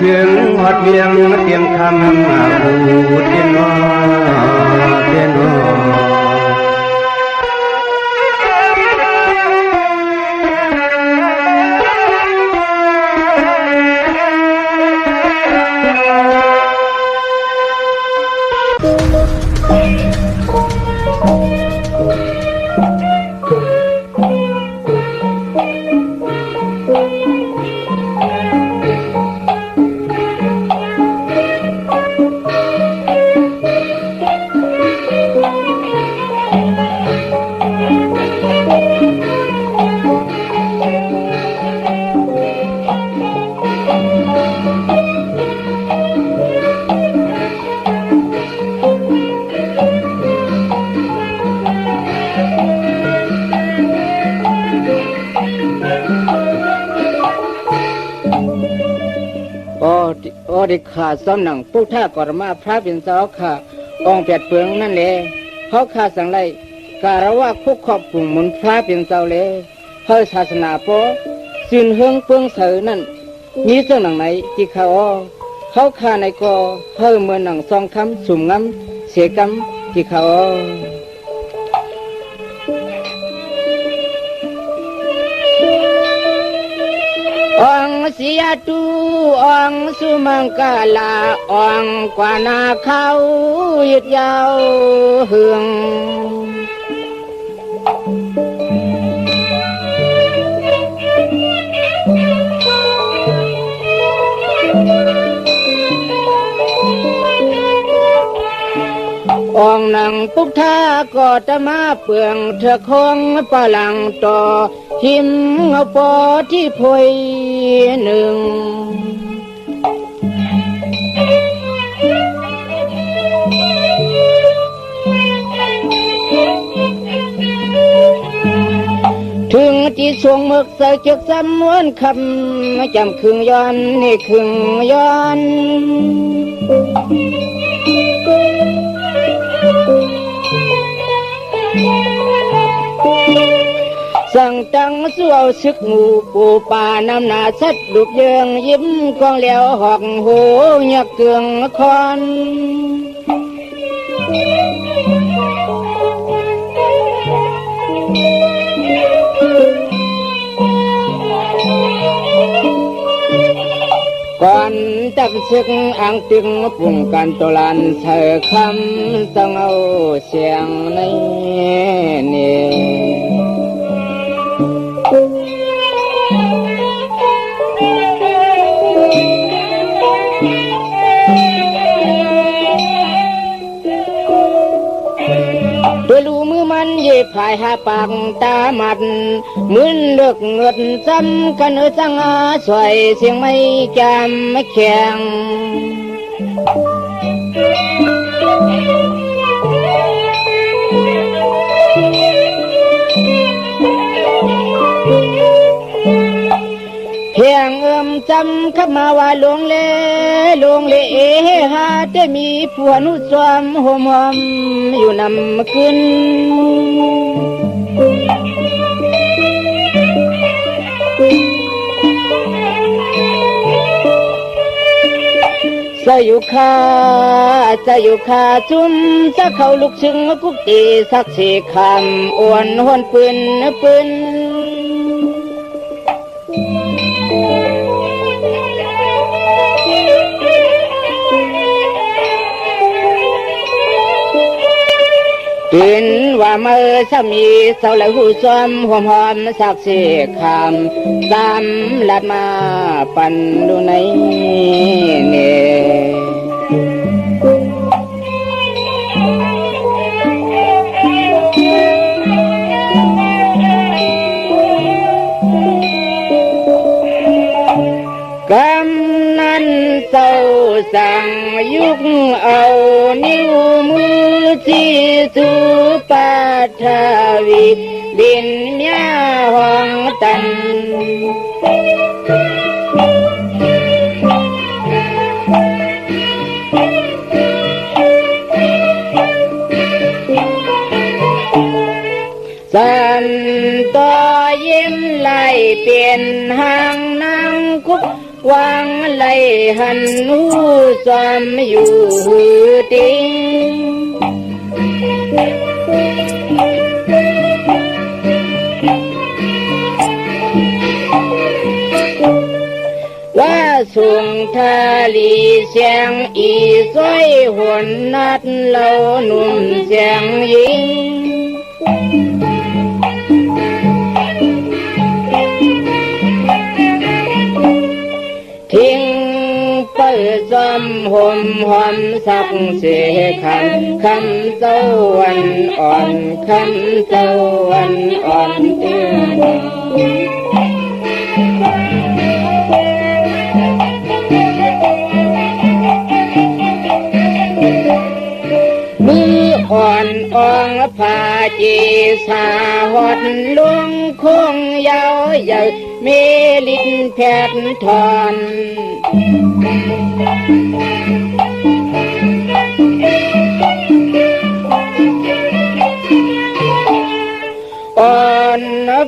ถึงหอดเวียงเตรียมคำบูดเทียนอเทียนอได้ขาดซ้ำหนังผู้ท่ากรมาพระเป็นเจ้าค่ะองเปียดเปลืองนั่นเลยเขาขาดสังไรการว่าคุกขอบกลุ่มมุนพระเป็นเจ้าเลยเฮ้ศาสนาโปสินเฮืองเปลืองเสือนั่นมีเสื่อหนังไหนที่เขาขาในกอเฮ้เมื่อหนังซองคำสุ่มงำเสียกำที่เขาองเสียตูองสุมังกาลาองกว่านาเขายึดยาวเฮืององนังปุกท่าก็จะมาเปลืองเธอคงปะหลังต่อหิมเอาปอที่พวยหนึ่งถึงที่ทรงมึกใส่เชือกซ้ำม้วนคำจำครึ่งย้อนนี่ครึ่งย้อนสั่งจังสู้เอาซึกงูปูป่าน้ำหนาสัดดุกเยืองยิ้มกองเหลียวหอกหูยักเกืองคอนก่อนจับซึกอ่างตึงปุ่งกันตลันเธอคำต้องเอาเสียงในนี่เย็บผายหาปากตาหมัดมืนเลือกเงินซ้ำกันสังอาสวยเสียงไม่จำไม่แข็งเพียงจำขับมาว่าลงเล่หาได้มีผัวนุ่สวมหอมอยู่นำขึ้นจะอยู่ขาจุ่มจะเข้าลุกชึงกุกตีสักสีคำอ้วนหวนปืนตื่นว่าเมื่อสามีเศร้าและหูซ้อมหอมสักสีคำตามลัดมาปันดูในเนี่ยกำนันเศร้าสั่งยุกเอานิ้วมือที่สุปาทวีดินเมียห้องตันสันต่อยิ้มไหลเปลี่ยนหางนางคุกวาง ไหลหันหูจอมอยู่ติงว่าสุงทาลีเสียงอีซ้อยหวนนัดเล่าหนุ่มเสียงยิงทิ้งเปิดจอมห่มหอมสักเสียคำเจ้าวันอ่อนคำเจ้าวันอ่อนเตือนมืออ่อนอ่องผาจีสาหดลุงคงยาวใหญ่มีลิ้นแผดทอนอ่อน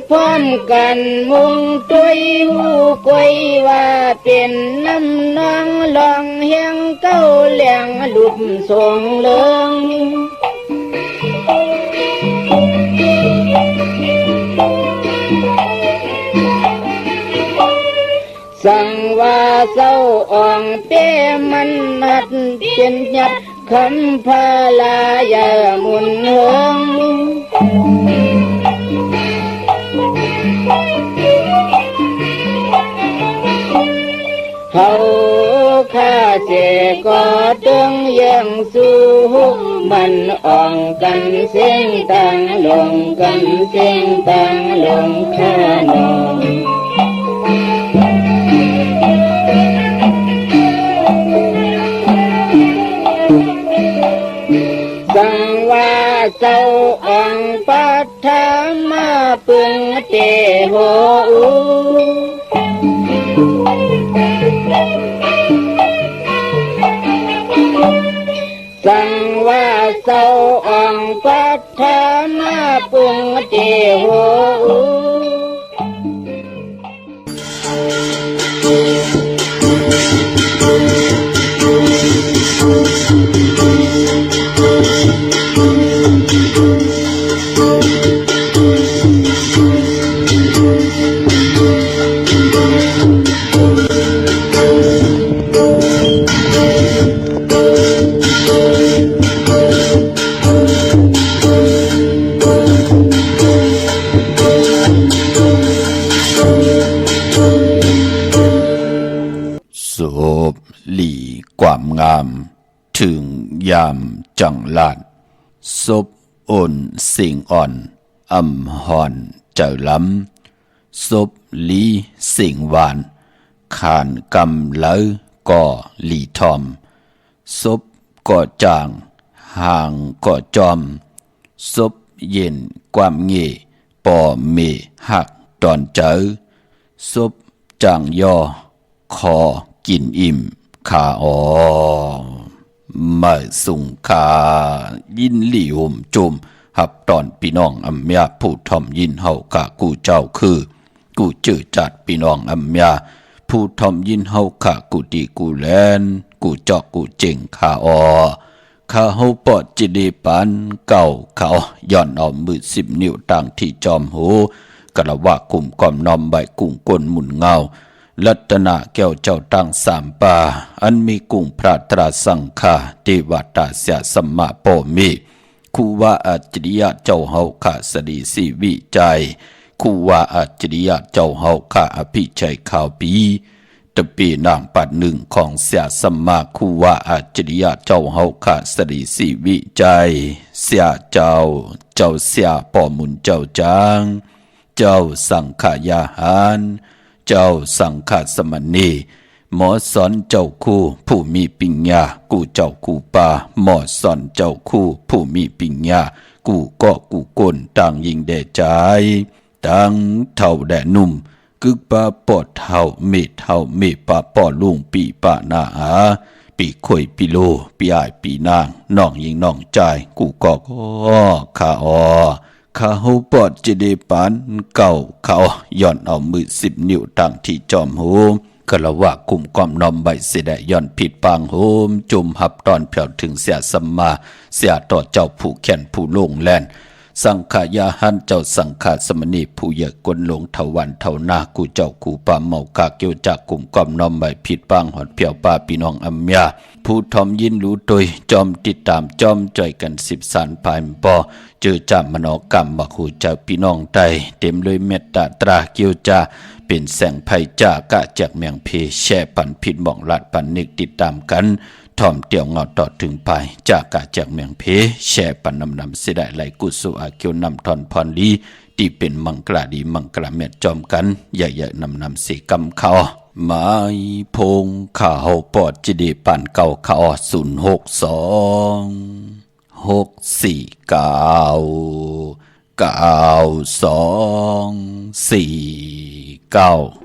พร้อมกันมุงตุยหูกวยว่าเป็นน้ำนองลองเฮียงเก้าเหลียงลุบทรงเลิงสั่งว่าเศร้าอ่องเป้มันนัดเป็นยัดคำพาลายามุนเฮิงเขาข้าเจก็ตึงยังสู้มันอ่องกันเสียงต่างลงกันเสียงต่างลงข้านองสังว่าเจ้าองปัทธามาปึงเตโหสังว่าเจ้าองปัทธามาปึงเตโหหลีความงามถึงยามจังลาดซบอ่นสิงอ่อนอำหอนเจ้าล้ำซบลีสิงหวานขานกำเลอก่อหลีทอมซบก่อจางห่างก่อจอมซบเย็นความเงยปอเมหักตอนเจอซบจางย่อคอกินอิ่มขาอ๋อมาสุงขายินหลี่ห่มจุมหับตอนพี่น้องอำยาผู้ทอมยินเฮากะกูเจ้าคือกูจื้อจัดพี่น้องอำยาผู้ทอมยินเฮากะกูดีกูแลนกูจอกกูเจ๋งขาอ๋อข้าเฮาปอดจิดีปันเก่าเขาย่อนเอามือ10 นิ้วต่างที่จอมหูกะละว่ากลุ่มก่อมนอมใบกุ้งก้นหมุนเงารัตนาแก้วเจ้าตั้ง3 ป่าอันมีกุ้งพระตราสังฆาเทวตาเสียสัมมาโปมิคูว่าอัจฉริยะเจ้าเฮาข้าสดีสีวิจัยคูว่าอัจฉริยะเจ้าเฮาข้าอภิชัยข่าวปีตะปีนางปัดหนึ่งของเสียสัมมาคูว่าอัจฉริยะเจ้าเฮาข้าสดีสีวิจัยเสียเจ้าเสียป่อมุนเจ้าจางเจ้าสังขายาหารเจ้าสังฆสมณีหมอสอนเจ้าคู่ผู้มีปัญญากูเจ้ากูป่าหมอสอนเจ้าคู่ผู้มีปัญญากูก็กูก้นต่างยิงแด่ใจต่างเท่าแด่นุ่มกึกป่าปอดเท่าเมป่าปอลุงปีป่านาหาปีข่อยปีโลปีอ้ายปีนางน้องยิงน้องใจกูก็ข้าอ๋อข้าหูปอดจะได้ปานเก่าเขาย่อนเอามือ10 นิ้วตั้งที่จอมหู กะละว่ากลุ่มความนอมใบเสดย้อนผิดปางโฮมจุมหับตอนเผียวถึงเสียสัมมาเสียต่อเจ้าผู้แขนผู้โล่งแลนสังขายาหันเจ้าสังขาสมณีผู้เยกวนหลงเทวันเทานากูเจ้ากูป่าเมากาเกี่ยวจากกลุ่มความนอมใบผิดปางหอดเผียวป่าพี่น้องอัมยาผู้ทอมยินรู้โดยจอมติดตามจอมจ่อยกัน10สารภายปอเจอจามมโนกรรมบักหูเจ้าพี่น้องใดเต็มเลยเมตตาตราเกี่ยวจาเป็นแสงไพจากะจากเมียงเพแช่ปันผิดมองลัดปันนึกติดตามกันทอมเตี่ยวเงาต่อถึงไปจากกะจากเมียงเพแช่ปันนำเสดไหลกุสุอาเกียวนำทอนพรลีที่เป็นมังกลาดีมังกลาเม็ดจอมกันใหญ่ๆนำสีกำเขาไม้พงข่าวปอดจิดีปั่นเก่าข่าว062 649 9249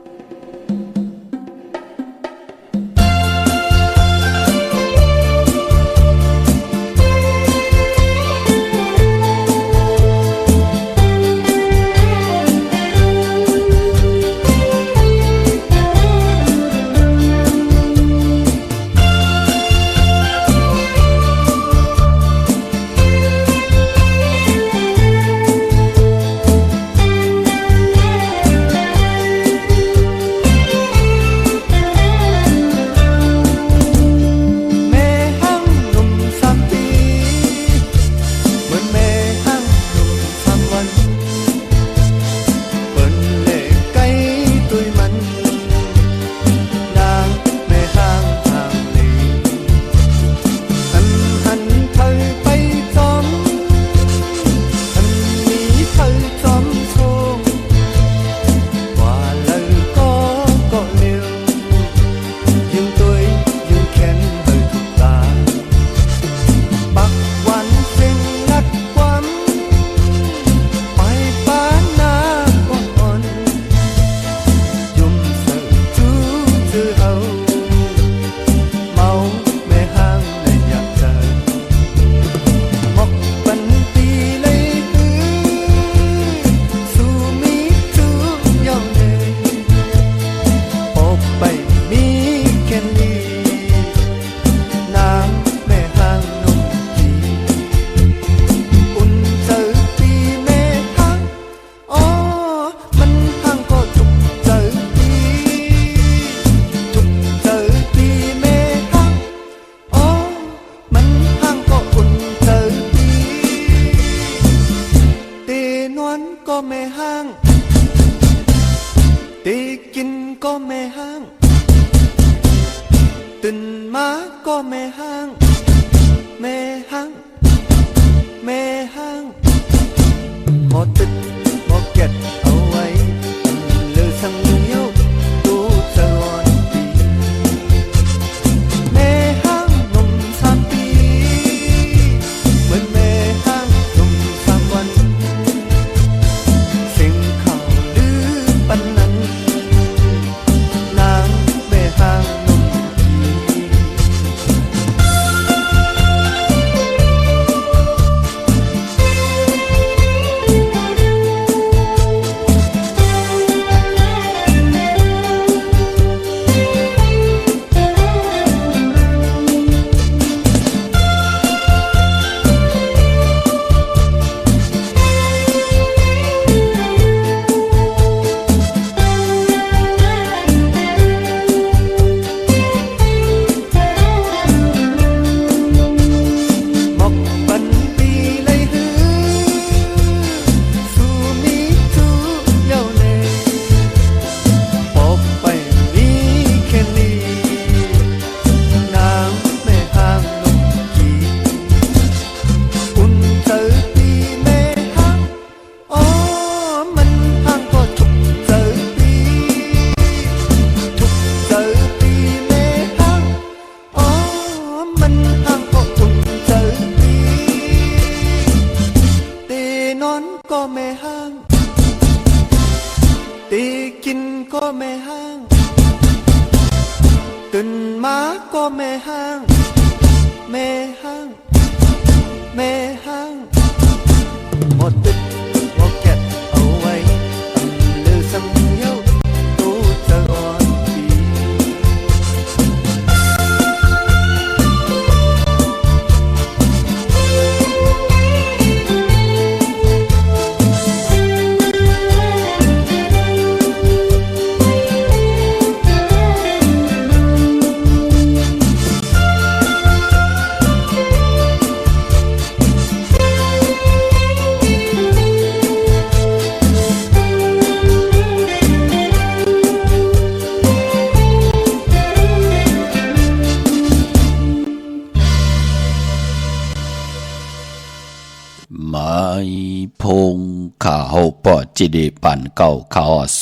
พงข่าวปอจิเดปันเก่าข่าว062649224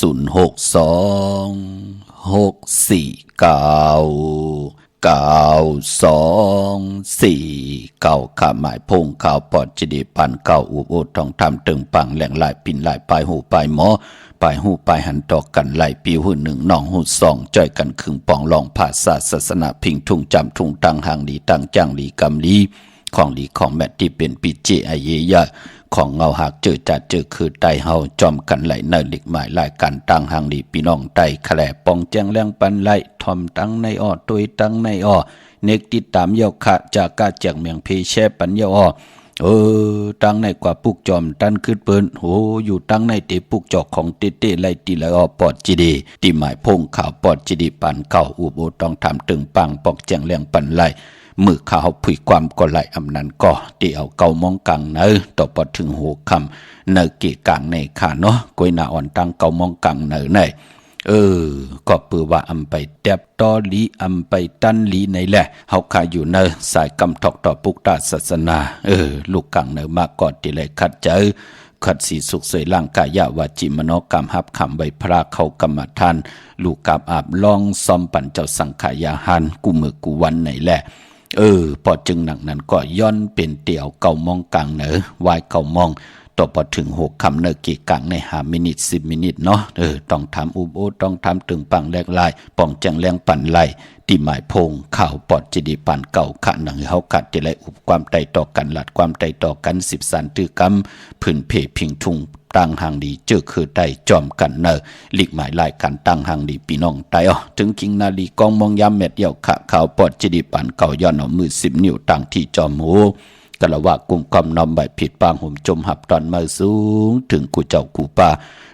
ขาหมายพงข่าวปอจิเดปันเก่าอุบโอทองทำตึงปังแหล่งหลายปิ่นหลายปลายหูปลายหมอปลายหูปลายหันตอกกันไหลปีหูหนึ่งน้องหูสองจ่อยกันขึงปองลองภาษาศาสนาพิงทุ่งจำทุ่งตังหางดีตังจังดีกำลีของดีของแม่ที่เป็นปิเจไอเยยะของเงาหักเจอจัดเจอคือไตเฮาจอมกันไหลเนินหลีกหมายลายกันตังหางดีพี่น้องไตแคลปองแจงแรงปันไหลทอมตังในอ้อตุยตังในอ้อเนกติดตามเยาขะจากกาจากเมียงเพแช่ปัญญาอ้อตั้งในกว่าปุกจอมตันขึ้นเปิ้นโหอยู่ตั้งในเตปุกจอกของเตเตไลตีละอปอดจีดีตีหมายพงข่าวปอดจีดีปันเก่าอุบโอต้องทำตึงปังปอกแจงแรงปันไหลมือข่าวผุยความก็ไหลอำนันก็เตียวเก่ามองกังเนอต่อปอถึงหัวคำเนอเกกังในขาเนาะกวยหน้าอ่อนตั้งเก่ามองกังเนอในก็ปือว่าอำไปแตบตอลีอำไปตันลีในแหละเฮาขาอยู่เนอสายกำทอกต่อปุกตาศาสนาลูกกังเนอมากกอดติเลยคัดเจอขัดสีสุขสวยร่างกายาวาจิมโนกรรมหับคำใบพระเขากรรมฐานลูกกาบอาบลองซอมปั่นเจ้าสังขายาหันกูมือกูวันไหนแหละพอจึงหนักนั้นก็ย้อนเป็นเตี่ยวเก่ามองกลางเหนือวายเก่ามองต่อพอถึง6 คำเนอกี่กังใน5 มินิ 10 มินิเนาะต้องทำอุบโอต้องทำตึงปังแลกลายป่องจังแรงปั่นไหลตีหมายพงข่าวปอดจิดีปันเก่าขะหนังเฮากัดติไลอุบความไตต่อกันหลัดความไตต่อกัน10 สันตือกำพื้นเพพิงทุงตั้งหางดีเจอคือได้จอมกันเนอหลีกหมายลายกันตั้งหางดีพี่น้องไตถึงกิงนาลีกองมองยามเม็ดเดี่ยวขะข่าวปอดจิดีปันเก่าย้อนเอามือ10 นิ้วตั้งที่จอมหูกะละว่ากลุ่มกำนอมใบผิดปางห่มจมหับตอนมาสูงถึงกูเจ้ากูป่า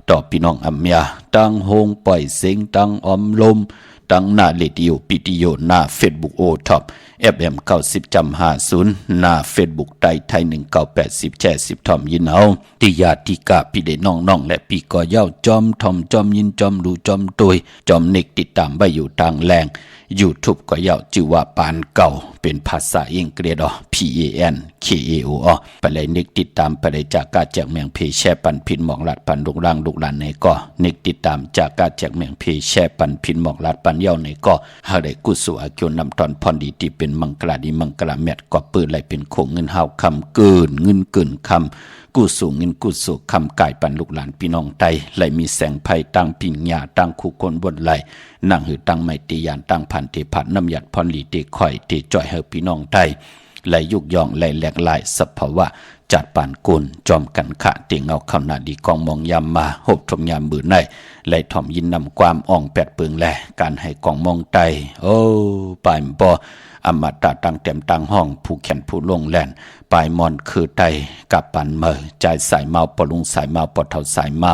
ต่อพี่น้องอัมยาตั้งโฮงปล่อยเสียงตั้งอมลมตั้งหน้าเลดิโอปิติโยหน้าเฟซบุ๊กโอท็อปFM 90.50หน้าเฟซบุ๊กไทย1980แช่10ทอมยินเอาติยาติกาพี่เดน้องและพี่ก็เย้าจอมทอมจอมยินจอมดูจอมตุยจอมเนกติดตามไว้อยู่ทางแรงYouTube ก็เย้าชื่อว่าปานเก่าเป็นภาษาอังกฤษPANKAO ไปเลยนึกติดตามไปเลยจากกาจากเมืองเพแช่ปันพินหมอกลัดปันลูกร่างลูกหลานในก็นึกติดตามจากกาจากเมืองเพแช่ปันพินหมอกลัดปันเย้าในก็หาได้กุศลอาเกียวนำตอนพรดีที่เป็นมังกรดีมังกรแมทก็ปืนไหลเป็นโขงเงินเฮาคำเกินเงินเกินคำกู้สู่เงินกู้สู่คำกายปันลูกหลานพี่น้องไตไหลมีแสงไผ่ตั้งปิญญาตั้งคู่คนบนไหลนั่งหือตั้งไม้ตียานตั้งพันเทผัดน้ำหยัดพรลีเตข่อยเตจ่อยเฮพี่น้องไตไหลยุกยองไหลแหลกลายสภาวะจัดปานกุลจอมกันขะเตียงเอาคำนาดีกองมองยามมาหบทมยามบือในไหลถ่อมยินนำความอ่องแปดเปืองแลการให้กองมองไตปายบ่อมตะตั้งเต็มตั้งห้องผู้แขนผู้ลงแล่นปลายมอนคือไตกับปันเมอใจสายเมาปลุงสายเมาปอดเท่าสายเมา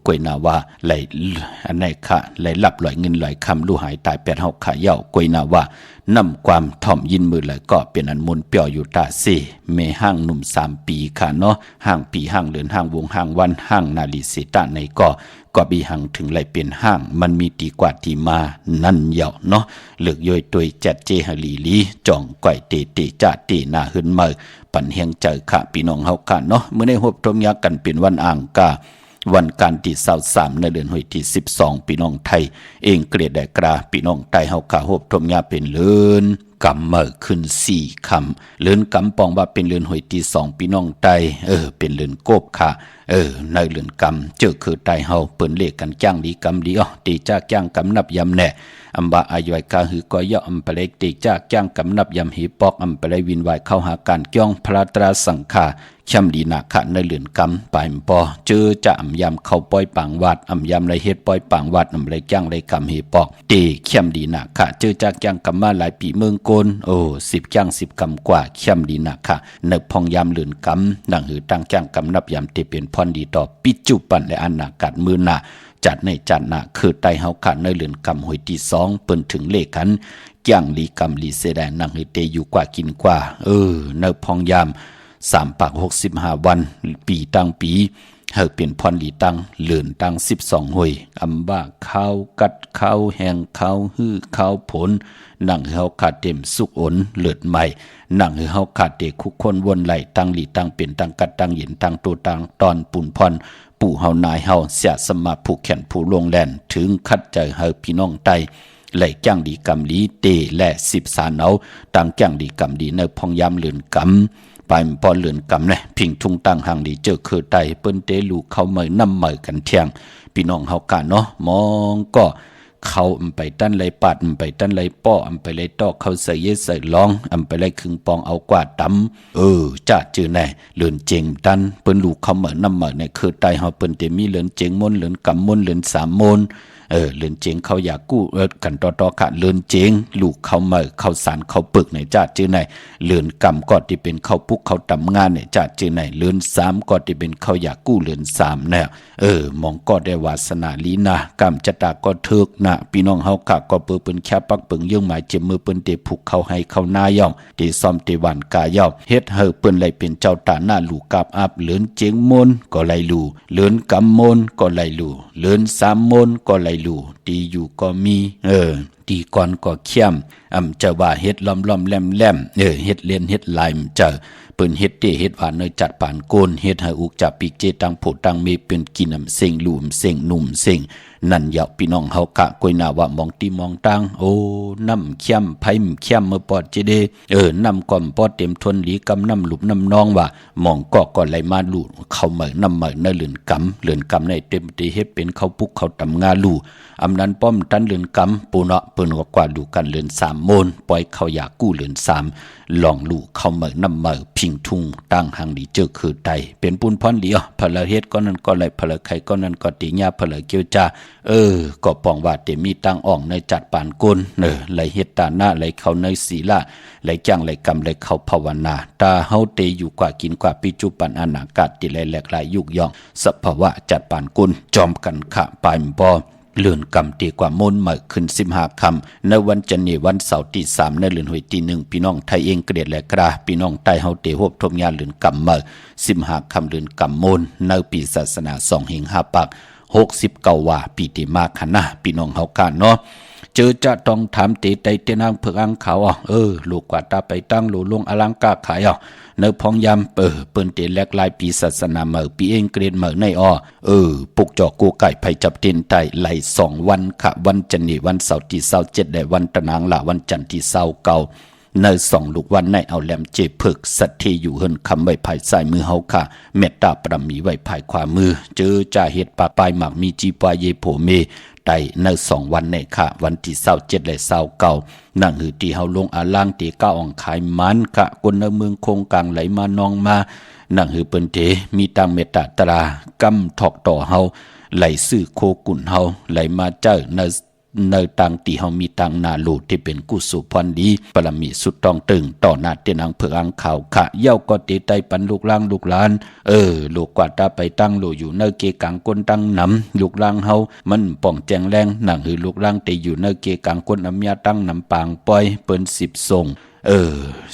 กวยนาว่าไหลอันไหนคะไหลหลับลอยเงินลอยคำลู่หายตายแปดเฮาขาเย่ากวยนาว่านำความถ่อมยินมือเลยก็เป็นอันมุนเปียวอยู่ตาซีเมห้างหนุ่ม3 ปีค่ะเนาะห้างปีห้างเดือนห้างวงห้างวันห้างนาลีสิตาในก็บีหังถึงไหลเป็นห้างมันมีตีกว่าตีมานั่นเหยาเนาะเหลือกย่อยตัวยจัดเจหลีลีจ่องก่อยเตจ่าเตหน้าหึนเมอปันเฮียงเจอค่ะพี่น้องเฮาค่ะเนาะเมื่อได้หบทมยากันเป็นวันอ่างกาวันการที่23ในเดือนหอยที่12พี่น้องไทยเองเกลียดได้กราพี่น้องไทยเฮาค่ะหบทมยาเป็นเลือนกำเมื่อขึ้น4 คำเลือนกำปองว่าเป็นเลือนหอยที่2พี่น้องไทยเป็นเลือนโกบค่ะในเลือนกำเจอคือไทยเฮาเปิ้นเลขกันจ้างดีกำดีตีจากจ้างกำนับยำแน่อัมบะอายุกาหือก็ย่ออัมเปเลกตีจากจ้างกำนับยำหีปอกอัมเปเลวินวายเข้าหาการจ้องพระตราสังฆาช่ำดีนาคะในเลือนกำปายปอเจอจะอัมยำเข้าป้อยปางวัดอัมยำไรเฮ็ดป้อยปางวัดอัมไรจ้างไรกำหีปอกตีเข้มดีนาคะเจอจากจ้างกำมาหลายปีเมืองโกน10 จ้าง10 กำกว่าเข้มดีนาคะในพองยำเลือนกำดังหือตั้งจ้างกำนับยำที่เป็นพรดีต่อปิจุปันและอนาคตมือหน้าจัดในจัดหน้าคือไตเฮาขาดในเลือนกำหอยที่2เปิ้นถึงเลขขันจ้างลีกำลีเสดงนั่งหือเตอยู่กว่ากินกว่าในพองยำ3 ปาก65 วันปีตั้งปี เฮาเป็นพรหลีตังเลื่อนตัง12หวยอำว่าข้าวกัดข้าวแห้งข้าวฮื้อข้าวผลนั่งเฮาขาดเต็มสุกอนเลือดใหม่นั่งเฮาขาดเตคุกคนวนไหลตังหลีตังเป็นตังกัดตังเย็นตังตัวตังตอนปุ่นพรปู่เฮานายเฮาเสียสมาผูกแขนผู้ลงแล่นถึงคัดใจเฮาพี่น้องไตไหลจ้างดีกำลีเตและ10สารเอาตังจ้างดีกำดีในพองยามเลือนกำไปพอเลือนกำเนี่ยพิงทุงตั้งหางดีเจอคือไตเปิ้นเตลูกเข้าเมยน้ำเมยกันเที่ยงพี่น้องเฮากะเนาะมองก็เขาไปตั้นไหลปัดไปตั้นไหลป้อไปไหลตอกเขาใส่เยใส่ร้องไปไหลครึ่งปองเอากว่าตำจ้าจือแน่เลือนเจงตันเปิ้นลูกเข้าเมยน้ำเมยในคือไตเฮาเปิ้นเตมีเลือนเจงมนเลือนกำมนเลือน3มนเลือนเจงเขาอยากกู้กันต่อค่ะเลือนเจงลูกเขาเมยเขาสารเขาปึกในจ้าจือไหนเลือนกำก็ที่เป็นเขาปุกเขาตำงานในจ้าจือไหนเลือน3ก็ที่เป็นเขาอยากกู้เลือน3เนี่ยมองก็ได้วาสนาลีนะกำจะตาก็เถิกนะพี่น้องเฮากะก็เปิ้นแค่ปักเปิงยื่งหมายเจ็บมือเปิ้นเตผูกเขาให้เขาหน้าย่อมเตซ่อมเตวันกาย่อมเฮ็ดเฮอเปิ้นเลยเป็นเจ้าตาหน้าลูกกาบอับเลือนเจงมนก็ไหลลูเลือนกำมนก็ไหลลูเลือน3มนก็ไหลลูดีอยู่ก็มีตีก่อนก็เขี้ยมจะว่าเฮ็ดล้อมแหลมเฮ็ดเลียนเฮ็ดลายเจอเปิ้นเฮ็ดเตเฮ็ดหวานเนยจัดปานโกนเฮ็ดให้อุกจับปีกเจตังโผตังมีเป็นกินเซ็งลุ่มเซ็งนุ่มเซ็งนั่นยาวพี่น้องเฮากะกวยนาว่ามองตีมองตังน้ำเขี้ยมไผมเขี้ยมเมื่อปอดเจเดน้ำก่อมปอดเต็มทนหลีกำน้ำหลุบน้ำนองว่ามองก็ไหลมาลู่เข้าเหมือน้ำเหมือในเลือนกำในเต็มตีเฮ็ดเป็นเข้าปุกเข้าตำงาลู่นั้นป้อมตันเลือนกำปูเนาะเปิ้นกว่าดูกันเลือน3มนปล่อยเขาอยากกู้เลือน3ลองลู่เข้าเหมือน้ำเหมือพิงทุ่งตั้งหางดีเจอคือไตเป็นปุนพรเหลียวพลเฮ็ดก็นั้นก็ไหลพลไข่ก็นั้นก็ติญาพลเกียวจ้าก็ปองว่าเตมีตังอ่องในจัดปานกุนไหลเฮ็ดตาหน้าไหลเข้าในศีลาไหลจ้างไหลกำไหลเข้าภาวนาตาเฮาเตอยู่กว่ากินกว่าปิจุปันอนาคตติไหลแหลกหลายยุกย่องสภาวะจัดปานกุนจอมกันขะปายบ่เลื่อนกำตีกว่ามนเหมยขึ้น15 ค่ำในวันจันทร์วันเสาร์ที่3ในเลื่อนหวยที่1พี่น้องไทยเองเกลียดและกราพี่น้องใต้เฮาเตฮบทมยาเลื่อนกำเหมย15 ค่ำเลื่อนกำมนในปีศาสนา2 เฮง5 ปัก69ว่าปีติมาคณะพี่น้องเฮากันเนาะเจอจะต้องถามเตไตเตนางเพิกอังเขาลูกกว่าตาไปตั้งโลลงอลังกาขายในพองยามเปิ้นเตแลกลายปีศาสนาเหมอปีเองเกรดเหมอในปุกจอกกูไก่ไผจับเต็นไตไหล2 วันค่ะวันจันทร์วันเสาร์ที่27ได้วันตะนางละวันจันทร์ที่29ใน2 ลูกวันในเอาแหลมเจเพิกสัตทีอยู่เฮินคำไว้ภายซ้ายมือเฮาค่ะเมตตาปรมีไว้ภายขวามือเจอจ่าเฮ็ดปาปายหมักมีจีปาเยโผเมไตใน2 วันในค่ะวันที่27และ29นั่งหือที่เฮาลงอาล่างตีก้าอ่องขายมันค่ะคนในเมืองคงกลางไหลมานองมานั่งหือเปิ้นเตมีตังเมตตาตรากำถอกต่อเฮาไหลซื้อโคกุ่นเฮาไหลมาเจ้าในตังตีเฮามีตังนาโลที่เป็นกุศลพรดีปรมีสุดต้องตึงต่อหน้าเตนังเผือกอังข่าวขะเย้าก็เตไตปันลูกล่างลูกหลานลูกกว่าตาไปตั้งโลอยู่ในเกกังก้นตั้งนำลูกล่างเฮามันป่องแจงแรงหนังหือลูกล่างเตอยู่ในเกกังก้นอำยาตั้งนำปางปล่อยเปิ้น10 ส่ง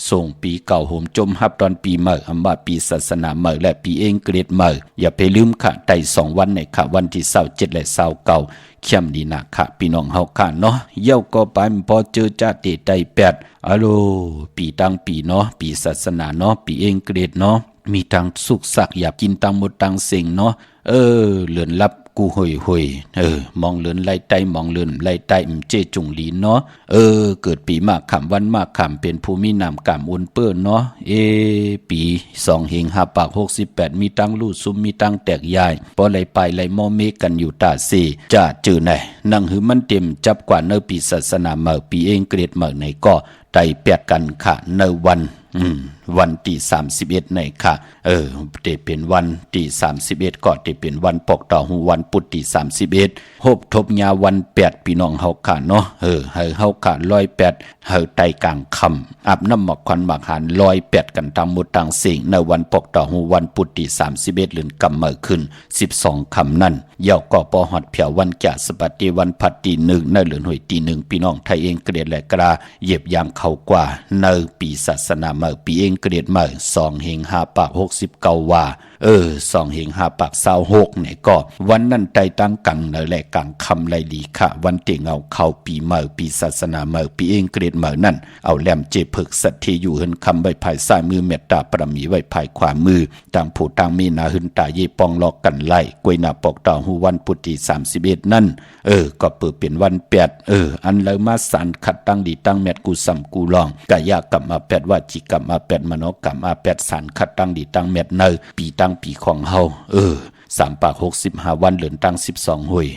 ส่งปีเก่าโหมจมฮับตอนปีใหม่อำว่าปีศาสนาใหม่และปีเองเกรดใหม่อย่าไปลืมค่ะไต่2 วันในค่ะวันที่27และ29เข้มดีนะค่ะพี่น้องเฮาค่ะเนาะเย้าก็ไปพอเจอจ้าเตไต8อะโลปีตั้งปีเนาะปีศาสนาเนาะปีเองเกรดเนาะมีตังสุขสักอยากกินตังหมดตังเซ็งเนาะเหลือนลับกูห่วยมองเลือนไล่ไตมองเลือนไล่ไตเจจุงลีเนาะเกิดปีมากขำวันมากขำเป็นภูมินามกามอุ่นเปิ้นเนาะปี2 เฮง5 ปาก68มีตังลู่ซุมมีตังแตกยายพอไหลไปไหลมอเมกันอยู่ตาซีจะจื้อไหนนั่งหือมันเต็มจับกว่าเนปีศาสนาเหมอปีเองเกรดเหมอในก็ไตแปดกันค่ะในวันที่31ในค่ะเตเป็นวันที่31ก็เตเป็นวันปกต่อหูวันพุธที่31โฮบทบยาวัน8พี่น้องเฮาค่ะเนาะให้เฮาค่ะ108เฮาไตกลางค่ำอาบน้ำหมอกควันหมักหัน108กันตามหมดต่างสิ่งในวันปกต่อหูวันพุธที่31เดือนกำเมอขึ้น12 ค่ำนั้นเย้าก็ปอฮอดเพียววันกะสปฏิวันพัดที่1ในเดือนหวยที่1พี่น้องไทยเองเกลียดและกราเหยียบยางเข้ากว่าในปีศาสนาเมอปีเองเกลียดเมอ2 เฮง5 ปาก69ว่า 2/5/26เนี่ยก็วันนั้นใจตั้งกังเนอแหละกังคำไรดีค่ะวันเตียงเอาเข้าปีเมื่อปีศาสนาเมื่อปีเองเกรดเมื่อนั่นเอาแหลมเจผึกสัตที่อยู่หึนคำไว้ภายซ้ายมือเมตตาปรมีไว้ภายขวามือต่างผู้ต่างมีนาหึนตาเยปองลอกกันไล่กวยหน้าปอกตาหูวันพุทธิ31นั่นก็เปิดเป็นวัน8อันเลยมาสารขัดตั้งดีตั้งเม็ดกูสัมกูลองกายกรรมมา8วาจิกรรมมา8มโนกรรมมา8สารขัดตั้งดีตั้งเม็ดเนอปีตั้งปีของเฮา365วันเหลือนตั้ง12หวย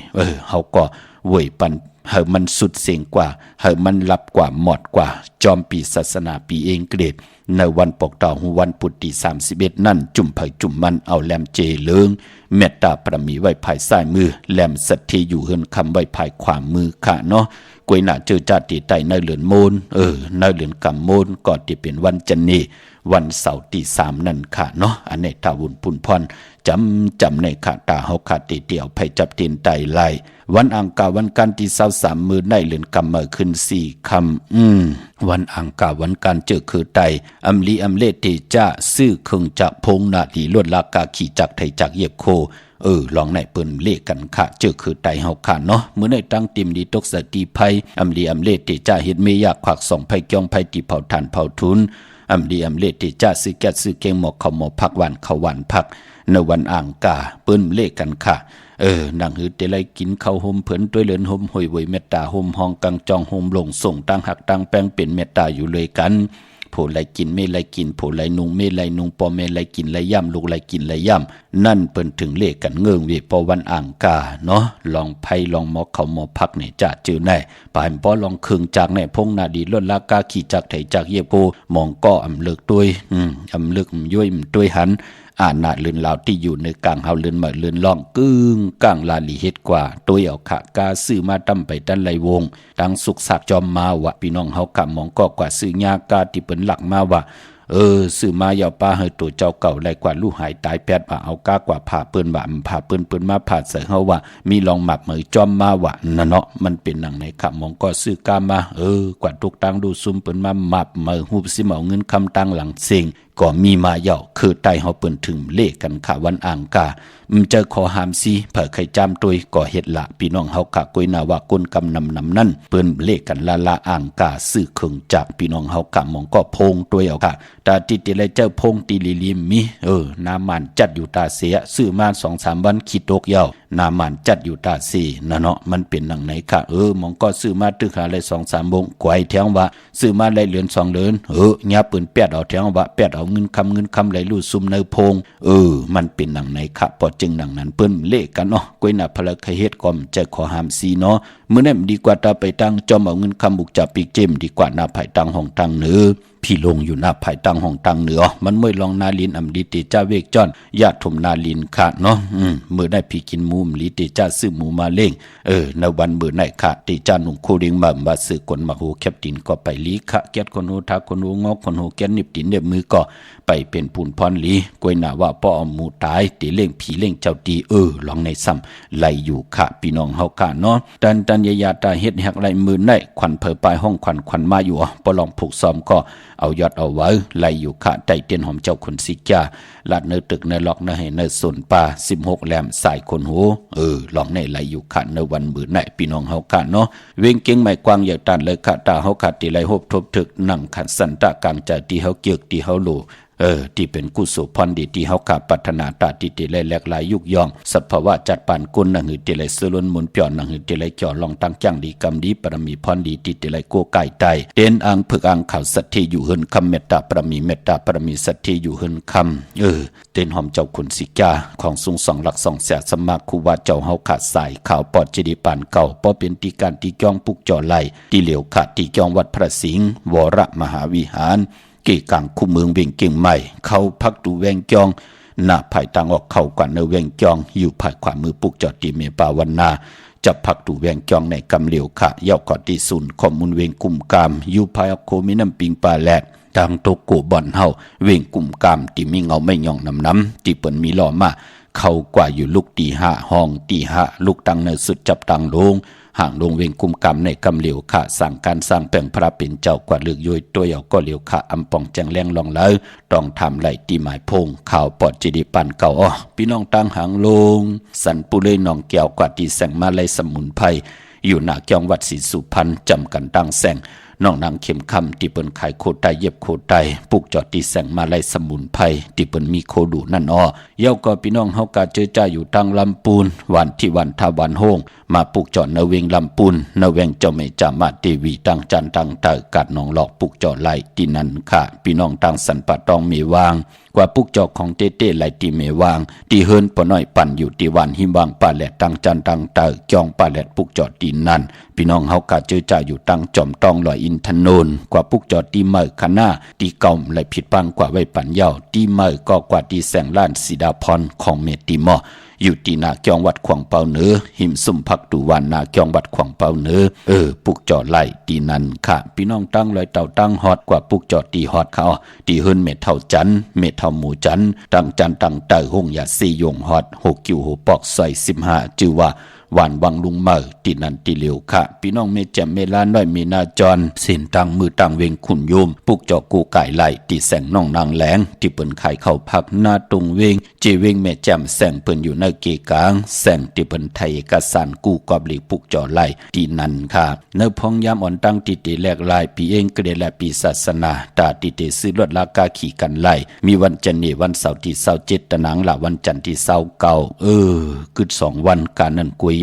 เฮาก็หวยปันเฮามันสุดเสียงกว่าเฮามันลับกว่าหมดกว่าจอมปีศาสนาปีเองเกรดในวันปกต่อหูวันพุทธิ31นั่นจุ่มเผยจุ่มมันเอาแหลมเจเลิงเมตตาประมีไว้ภายซ้ายมือแหลมสัตที่อยู่เฮินคำไว้ภายขวามือค่ะเนาะกวยหน้าเจอจาติไตในเหลือนโมนในเหลือนกำโมนก็ที่เป็นวันจันนีวันเสาร์ที่3นั่นค่ะเนาะอันนี้ตาวุนปุ่นพรจำในขาตาเฮาขาติเตียวไผจับตีนไตไลวันอังคารวันกันที่23มื้อในเหลือนกำเมื่อขึ้น4ค่ำวันอังคารวันกันเจอคือไตอำลีอำเลติจ้าซื้อเครื่องจักรพงนาดีลวดลากาขี่จักรไทยจักรเหยียบโคลองในเปิ้นเลกันค่ะเจอคือไตเฮาค่ะเนาะมื้อในตั้งติมดีตกสติภัยอำลีอำเลติจ้าเฮ็ดเมยากขวักส่องไผเกียงไผติเผาทานเผาทุนอำลีอำเลติจ้าซื้อแก๊สซื้อเกงหมอกข้าวหมอผักหวานข้าวหวานผักในวันอ่างกาเปิ้นเลกันค่ะนังหือเตไลกินข้าวห่มเผินด้วยเลินห่มหอยไว้เมตตาห่มห้องกังจองห่มลงส่งตั้งหักตั้งแป้งเป็นเมตตาอยู่เลยกันผู้ไลกินไม่ไลกินผู้ไลนุงไม่ไลนุงปอแม่ไลกินไลย่ำลูกไลกินไลย่ำนั่นเปิ้นถึงเลกันเงื่องเวพอวันอ่างกาเนาะลองไผ่ลองหมอกเขาหมอพักเนี่ยจะเจอแน่ปานป้อลองคึงจากในพงนาดีล้นลากาขี่จากไถจากเยโกมองก็อำเลิกด้วยอำเลิกย่อยด้วยหันนาเลือนลาวที่อยู่ในกลางเฮาเลือนเหมือเลือนล่องกึ่งกลางลาลีเฮ็ดกว่าตัวเอาขะกาซื้อมาตั้มไปด้านไหลวงดังสุกสักจอมมาวะพี่น้องเฮากะมองก็กว่าซื้อยากาที่เปิ้นหลักมาว่าซื้อมายาวป้าให้ตัวเจ้าเก่าไหลกว่าลูกหายตายแปดว่าเอากากว่าผ่าเปิ้นว่าผ่าเปิ้นมาผ่าใส่เฮาว่ามีลองหมับเหมยจอมมาว่านั่นเนาะมันเป็นหนังในขะมองก็ซื้อกามากว่าทุกตังดูซุ่มเปิ้นมาหมับเหมยฮูบสิเอาเงินคำตังหลังเสียงก็มีมาเย่าคือไตเฮาเปิ้นถึงเลขกันค่ะวันอ่างกาเจอขอหามซีเผื่อใครจำตัวก็เฮ็ดละพี่น้องเฮากะกวยนาว่าก้นกำนำนั่นเปิ้นเลขกันละอ่างกาซื้อเครื่องจักพี่น้องเฮากะมองก็พงตัวเอาค่ะตาติติเลยเจ้าพงติลิลิมมีน้ำมันจัดอยู่ตาเสียซื้อมา 2-3 วันคิดตกยาวน้ำมันจัดอยู่ตาสีนะเนาะมันเป็นหนังไหนค่ะมองก็ซื้อมาตึกหาเลย 2-3 วงกวยแทงว่าซื้อมาได้เหรียญ2เหรียญญาปืน8เอาแทงว่า8เอาเงินคำไหลลู่ซุ่มในพงมันเป็นหนังไหนค่ะพอจึงหนังนั้นเปิ้นเลขกันเนาะกวยน่ะพละเคเฮ็ดก่อมใจขอหามซีเนาะมื้อนั้นดีกว่าตาไปตั้งจอมเอาเงินคำบุกจับปีกเจมดีกว่าหน้าไผตั้งห้องตั้งเนื้อพี่ลงอยู่หน้าภายตั้งห้องตั้งเหนือมันไม่ลองนาลินอำลิติจ้าเวกจ้อนญาติถมนาลินขาดเนาะเมื่อได้พี่กินหมูมลิติจ้าซื้อหมูมาเล่งในวันเมื่อไหนขาดติจ้าหนุ่มคูริงมาซื้อคนมาหูแคบตินก็ไปลีขะแก๊สคนหูทักคนหูงอกคนหูแก๊สนิบตินเด็บมือก็ไปเป็นปูนพรลีกวยหน้าว่าป้อหมูตายติเล่งผีเล่งเจ้าตีลองในซ้ำไหลอยู่ขะพี่น้องเฮาขาเนาะตันยาตาเฮ็ดหักไหลมือไหนขวัญเผอปลายห้องขวัญมาอยู่ปลองผูกซ้อมก็เอายอดเอาไว้ไหลอยู่ขะใจเตียนหอมเจ้าคนสิกาลาดเนื้อตึกเนื้อล็อกเนื้อให้เนื้อส่วนป่า16แหลมสายคนหูลองในไหลอยู่ขะในวันมื้อไหนพี่น้องเฮาขะเนาะเวงเก่งไม่กว้างอย่าตันเลยขะตาเฮาขะติไหลฮบทบถึกนั่งขันสันตะกลางใจที่เฮาเกียกที่เฮาโลที่เป็นกุศลพรดีที่เฮาขาพัฒนาตาติติเลยแหลกหลายยุกยองสัพพวะจัดปานกุลนังหือติเลยสลุนมุนเปียวนังหือติเลยจ่อลองตั้งจังดีกรรมดีปรมีพรดีติติเลยโกไก่ไตเต็นอังผึกอังข่าวสัตย์ที่อยู่หึนคำเมตตาปรมีเมตตาปรมีสัตย์ที่อยู่หึนคำเต็นหอมเจ้าคุณสิกาของสุง2หลัก2แสนสมาคูวาเจ้าเฮาขาดสายข่าวปอดจิดีปานเก่าป้อเป็นตีการตีจ้องปุกจ่อไหลตีเหลียวขาดตีจ้องวัดพระสิงห์วรมหาวิหารเกี่กังคู่เมืองเวียงเก่งใหม่เข้าพักดูแวงจองหน้าภายต่างออกเข้ากว่าเนเวียงจองอยู่ภายขวามือปุกจอดตีเมปาวันนาจับพักดูแวงจองในกำเหลียวขะเย่ากอดที่ศูนย์ข้อมูลเวียงกุ่มกามอยู่ภายโคมิน้ำปิงปลาแหลกทางโตโกบ่อนเฮาเวียงกุ่มกามที่มีเงาไม่ย่องน้ำที่เปิ้นมีหล่อมาเข้ากว่าอยู่ลูกตี5ห้องตี5ลูกตังในสุดจับตังลง ห่างลงเวงกุมกรรมในกำเหลียวค่ะสั่งการสร้างแปลงพระเป็นเจ้ากว่าเลือกย่อยตัวเอาก็เหลียวค่ะอำปองแจงแรงลองแล้วต้องทำไหลตีหมายพงข่าวปอดจีดีปันเก่าอ้อพี่น้องตั้งหางลงสันปุเลยน้องแก้วกว่าตีแสงมาไลสมุนไพรอยู่หน้าจังหวัดศรีสุพรรณจำกันตั้งแสงน้องนางเข็มคำที่เปิ้นขายโคไตเย็บโคไตปลูกจอดที่แสงมาไลสมุนไพรที่เปิ้นมีโคดูนั่นอ้อเย้าก็พี่น้องเฮากะเจอจ้าอยู่ตั้งลำปูนวันที่วันทาวันโฮงมาปลูกจอดนเวงลำปูนนเวงเจ้าแม่จามาเทวีตั้งจันตั้งเตอกัดน้องหลอกปลูกจอดไหลที่นั่นค่ะพี่น้องตั้งสันปะตองมีวางกว่าปลูกจอกของเต้เต้ไหลที่เมวางที่เฮิรนปน้อยปั่นอยู่ที่วันหิมวางป่าแหลดตั้งจันตั้งเตอจองป่าแหลดปลูกจอดที่นั่นพี่น้องเฮากะเจอจ้าอยู่ตั้งจอมตองลอยอินทนนท์กว่าปลูกจอดที่เมอคณะที่เก่าไหลผิดปังกว่าไว้ปันเย้าที่เมอก็กว่าที่แสงล้านสีดาพรของเมติมออยู่ที่นาเกียงวัดขวางเปาเหนือหิมสุ่มพักดูวันนาเกียงวัดขวางเปาเหนือปุกจอดไหลที่นั่นค่ะพี่น้องตั้งลอยเต่าตั้งฮอดกว่าปุกจอดตีฮอดเขาตีเฮิรนเม็ดเท่าจันเม็ดเท่าหมูจันตั้งจันตั้งเตอหงยาซียงฮอด6กิ้วหัวปอกซอย15ชื่อว่าหวานวังลุงเมอที่นั่นที่เหลียวค่ะพี่น้องเมแจ่มเมลาน้อยมีนาจรเส้นตั้งมือตั้งเวงขุนโยมปุกจอกูไก่ไหลที่แสงน้องนางแหลงที่เปิ้นขายเข้าพักหน้าตรงเวงเจเวงเมแจ่มแสงเปิ้นอยู่ในเกกลางแสงที่เปิ้นไทยเอกสารกูกอบหลีปุกจอไหลที่นั่นค่ะเนื้อพองยามอ่อนตั้งติเตแลกลายปีเองก็ได้และปีศาสนาตาติเตซื้อลดราคาขี่กันไหลมีวันจันทร์วันเสาร์ที่27ตะนางละวันจันทร์ที่29กึด2วันการนั้นกวย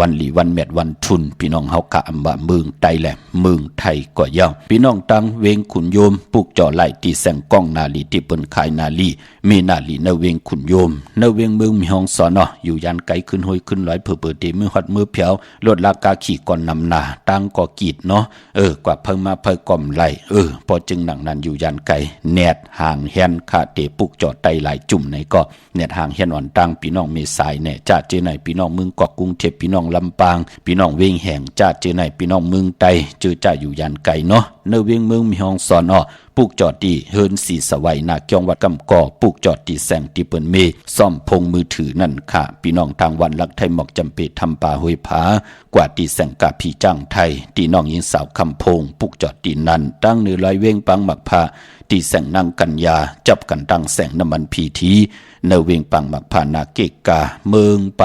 วันหลีวันแมดวันทุนพี่น้องเฮากะอำบะเมืองไตแหละเมืองไทยก็ยาวพี่น้องตั้งเวงขุนโยมปลูกจ่อไหลที่แสงกล้องนาลีที่เปิ้นขายนาลีมีนาลีนเวงขุนโยมนเวงเมืองมีห้องสอนอยู่ยันไกลขึ้นห้อยขึ้นร้อยเผื่อเตมือฮอดมือเพียวลดราคาขี่ก่อนนำหน้าตั้งก็กีดเนาะกว่าเพิ่งมาเพิ่งก่อมไหลพอจึงหนังนั้นอยู่ยันไกลแนดห่างแฮนคาเตปลูกจ่อไตหลายจุ่มในก็แนดห่างแฮนอ่อนตั้งพี่น้องเมสายเนี่ยจ้าเจไหนพี่น้องเมืองเกาะกรุงเทพพี่น้องลำปางพี่น้องเวียงแห่งจ้าเจอในพี่น้องเมืองไตเจอจ้าอยู่ยันไก่เนาะเนเวียงเมืองมีห้องสอนปลูกจอดดีเฮิรนสีสวัยนาเกียงวัดกำก่อปลูกจอดดีแสงที่เปิ้นเมซ่อมพงมือถือนั่นค่ะพี่น้องทางวันลักไทยหมอกจำเป็นทำป่าห้วยผากว่าตีแสงกาพี่จ้างไทยตีน้องยิงสาวคำพงปลูกจอดดีนั่นตั้งเนื้อลอยเว้งปังหมักผาตีแสงนางกัญญาจับกันตั้งแสงน้ำมันพีทีเนเวงปังหมักผานาเกกาเมืองไป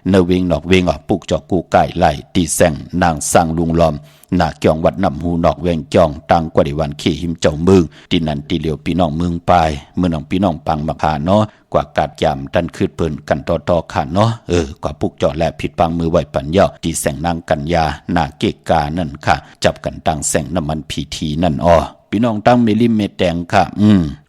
เนเวงนอกเวงปลูกจอกูไก่ไหลตีแสงนางสร้างลุงลอมนาเกียงวัดนำหูนอกเวงจองตังกว่าดิวันขี้หิมเจ้าเมืองที่นั่นตีเหลียวพี่น้องเมืองไปเมื่อน้องพี่น้องปังหมักผาเนาะกว่ากาดยามดันคืดเปิ้นกันต่อขาเนาะกว่าปลูกจอและผิดปังมือไหวปัญญาตีแสงนางกัญญานาเกกานั่นค่ะจับกันตั้งแสงน้ำมันพีทีนั่นพี่น้องตั้งเมลิเมแตงค่ะ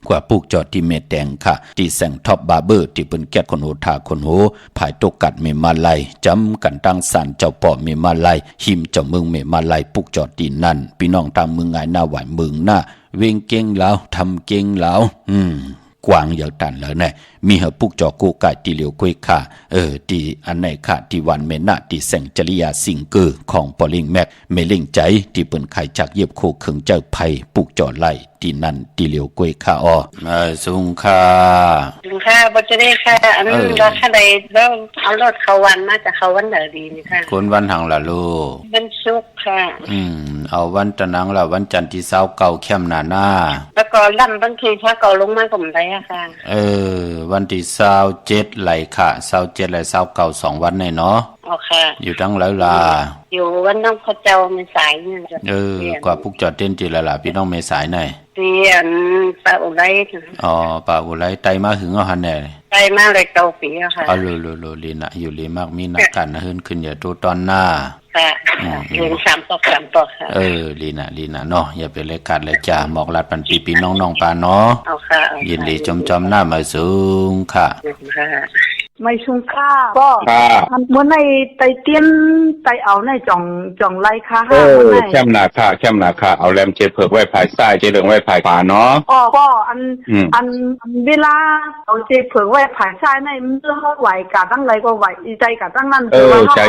กว่าปลูกจอที่เมแตงค่ะที่แสงท็อปบาร์เบอร์ที่เปิ้นแก๊ดคนโหทาคนโหภายตกกัดเมมาลัยจำกันตั้งสารเจ้าป่อเมมาลัยหิมเจ้าเมืองเมมาลัยปลูกจอที่นั่นพี่น้องตั้งเมืองง่ายหน้าไหวเมืองหน้าเวงเก่งแล้วทำเก่งแล้วกวางอย่างตันแล้วเนี่ยมีเหปุกจอกูไก่ตีเหลียวกุยค่ะตีอันไหนค่ะที่วันเมนะที่แสงจริยาสิงเกอร์ของปอลิงแม็กเมลิงใจที่เปิ้นไข่จากเย็บโคเขิงเจ้าไผ่ปุกจอไหลที่นั่นตีเหลียวกุยค่ะสุงค่ะสุงค่ะบ่จะได้ค่ะอันราคาใดแล้วเอารถเขาวันมาจากเขาวันไหนดีนี่ค่ะคนวันหังละลูกวันศุกร์ค่ะเอาวันตะนังละวันจันทร์ที่29เข้มหน้าแล้วก็ล่ำบางทีถ้าเก่าลงมาก็บ่ได้ค่ะวันที่27ไหลค่ะ27ไหล29 2วันแน่เนาะค่ะอยู่ตั้งหลายลาอยู่วันน้องพระเจ้าเมษายนกว่าพุกจอดเต้นจิละล่ะพี่น้องเมษายหน่อยเรียนป่าอุไรป่าอุไรไตมาถึงเอาหันแน่ไตมาเลยเกาปีค่ะโลลีนะอยู่ลีมากมีนักกันนะขึ้นอย่าตัวตอนหน้าค่ะเรียน3 ต่อ 3 ต่อค่ะลีนะเนาะอย่าเป็นรายการเลยจ้าหมอกลัดปันปีน้องๆปาเนาะค่ะยินดีจอมหน้ามาสูงค่ะไม่ชุงค่าก็เมื่อในไตเตี้ยนไตเอาในจ่องไรค่ะแค่มนาค่ะเอาแรมเจเผือกไว้ภายซ้ายเจเหลืองไว้ภายขวาเนาะก็อันเวลาเอาเจเผือกไว้ภายซ้ายในเมื่อเขาไหวกะตั้งไรก็ไหวใจกะตั้งนั่นใจ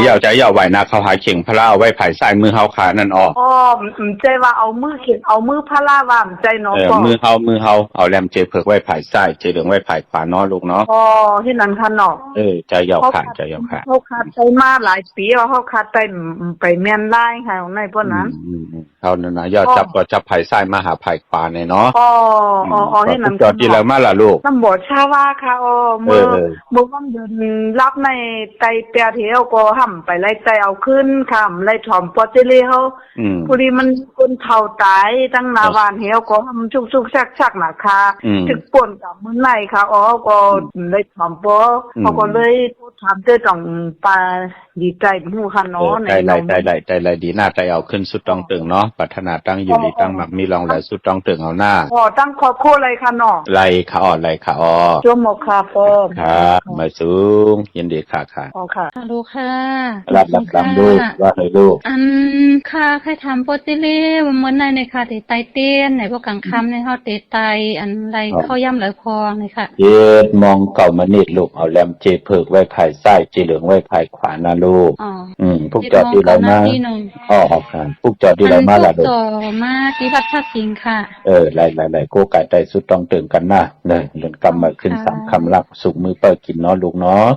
ยาวไหวนาเขาหาเข่งพระเอาไว้ภายซ้ายมือเฮาขานั่นใจว่าเอามือเข่งเอามือพระว่าใจเนาะมือเฮาเอาแรมเจเผือกไว้ภายซ้ายเจเหลืองไว้ภายขวาเนาะลูกเนาะที่นั่นค่ะเนาะ ใจยาวขาดใจยาวขาดเขาขาดไปมาหลายปีแล้วเขาขาดไปเมียนไล่ค่ะของในพวกนั้นเขาเนี่ยนะยอดจับก็จับไผ่ไส้มาหาไผ่ขวาเนี่ยเนาะให้มันจอดที่แล้วมาล่ะลูกตำรวจชาว่าค่ะเมื่อวันเดือนรับในไตเปียเที่ยวก็ห่ำไปไล่ใจเอาขึ้นค่ะไล่ถอมปอจิเล่เขาพอดีมันคนเท่าตายตั้งนาวานเที่ยวก็ห่ำชุกชักๆนะคะถึงป่นกับมื้อไหนค่ะก็เลยถอมปอเขาก็เลยถามเจ้าต้องปลาดีใจหูค่ะเนาะใจไรดีหน้าใจเอาขึ้นสุดต้องตึงเนาะปรารถนาตั้งอยู่ดีตั้งหมักมีรองไหลสุดต้องตึงเอาหน้าตั้งขอบคุณเลยค่ะเนาะไรขาอ่อนไรขาอ่อจ้วหมกค่ะพ่อครับมาสูงยินดีค่ะค่ะค่ะฮัลโหลค่ะรับลูกว่าเลยลูกค่ะใครทำโปรตีลีวันไหนในค่ะติไตเตี้ยนในพวกกังคำในฮอตไตไรข้าวย่ำไหลพองเลยค่ะเย็ดมองเก่ามานิดลูกเอาแลมเจเพิกไว้ภายซ้ายจีเหลืองไว้ภายขวานะลูกพวกจอดที่เรามาค่ะพวกจอดที่เรามาละลูกจอมาที่วัดท่าสิงค่ะหลายโกไก่ใจสุดต้องตื่นกันนะเลยเดินกำมาขึ้น3คำรักสุกมือเปิดกินเนาะลูกเนาะ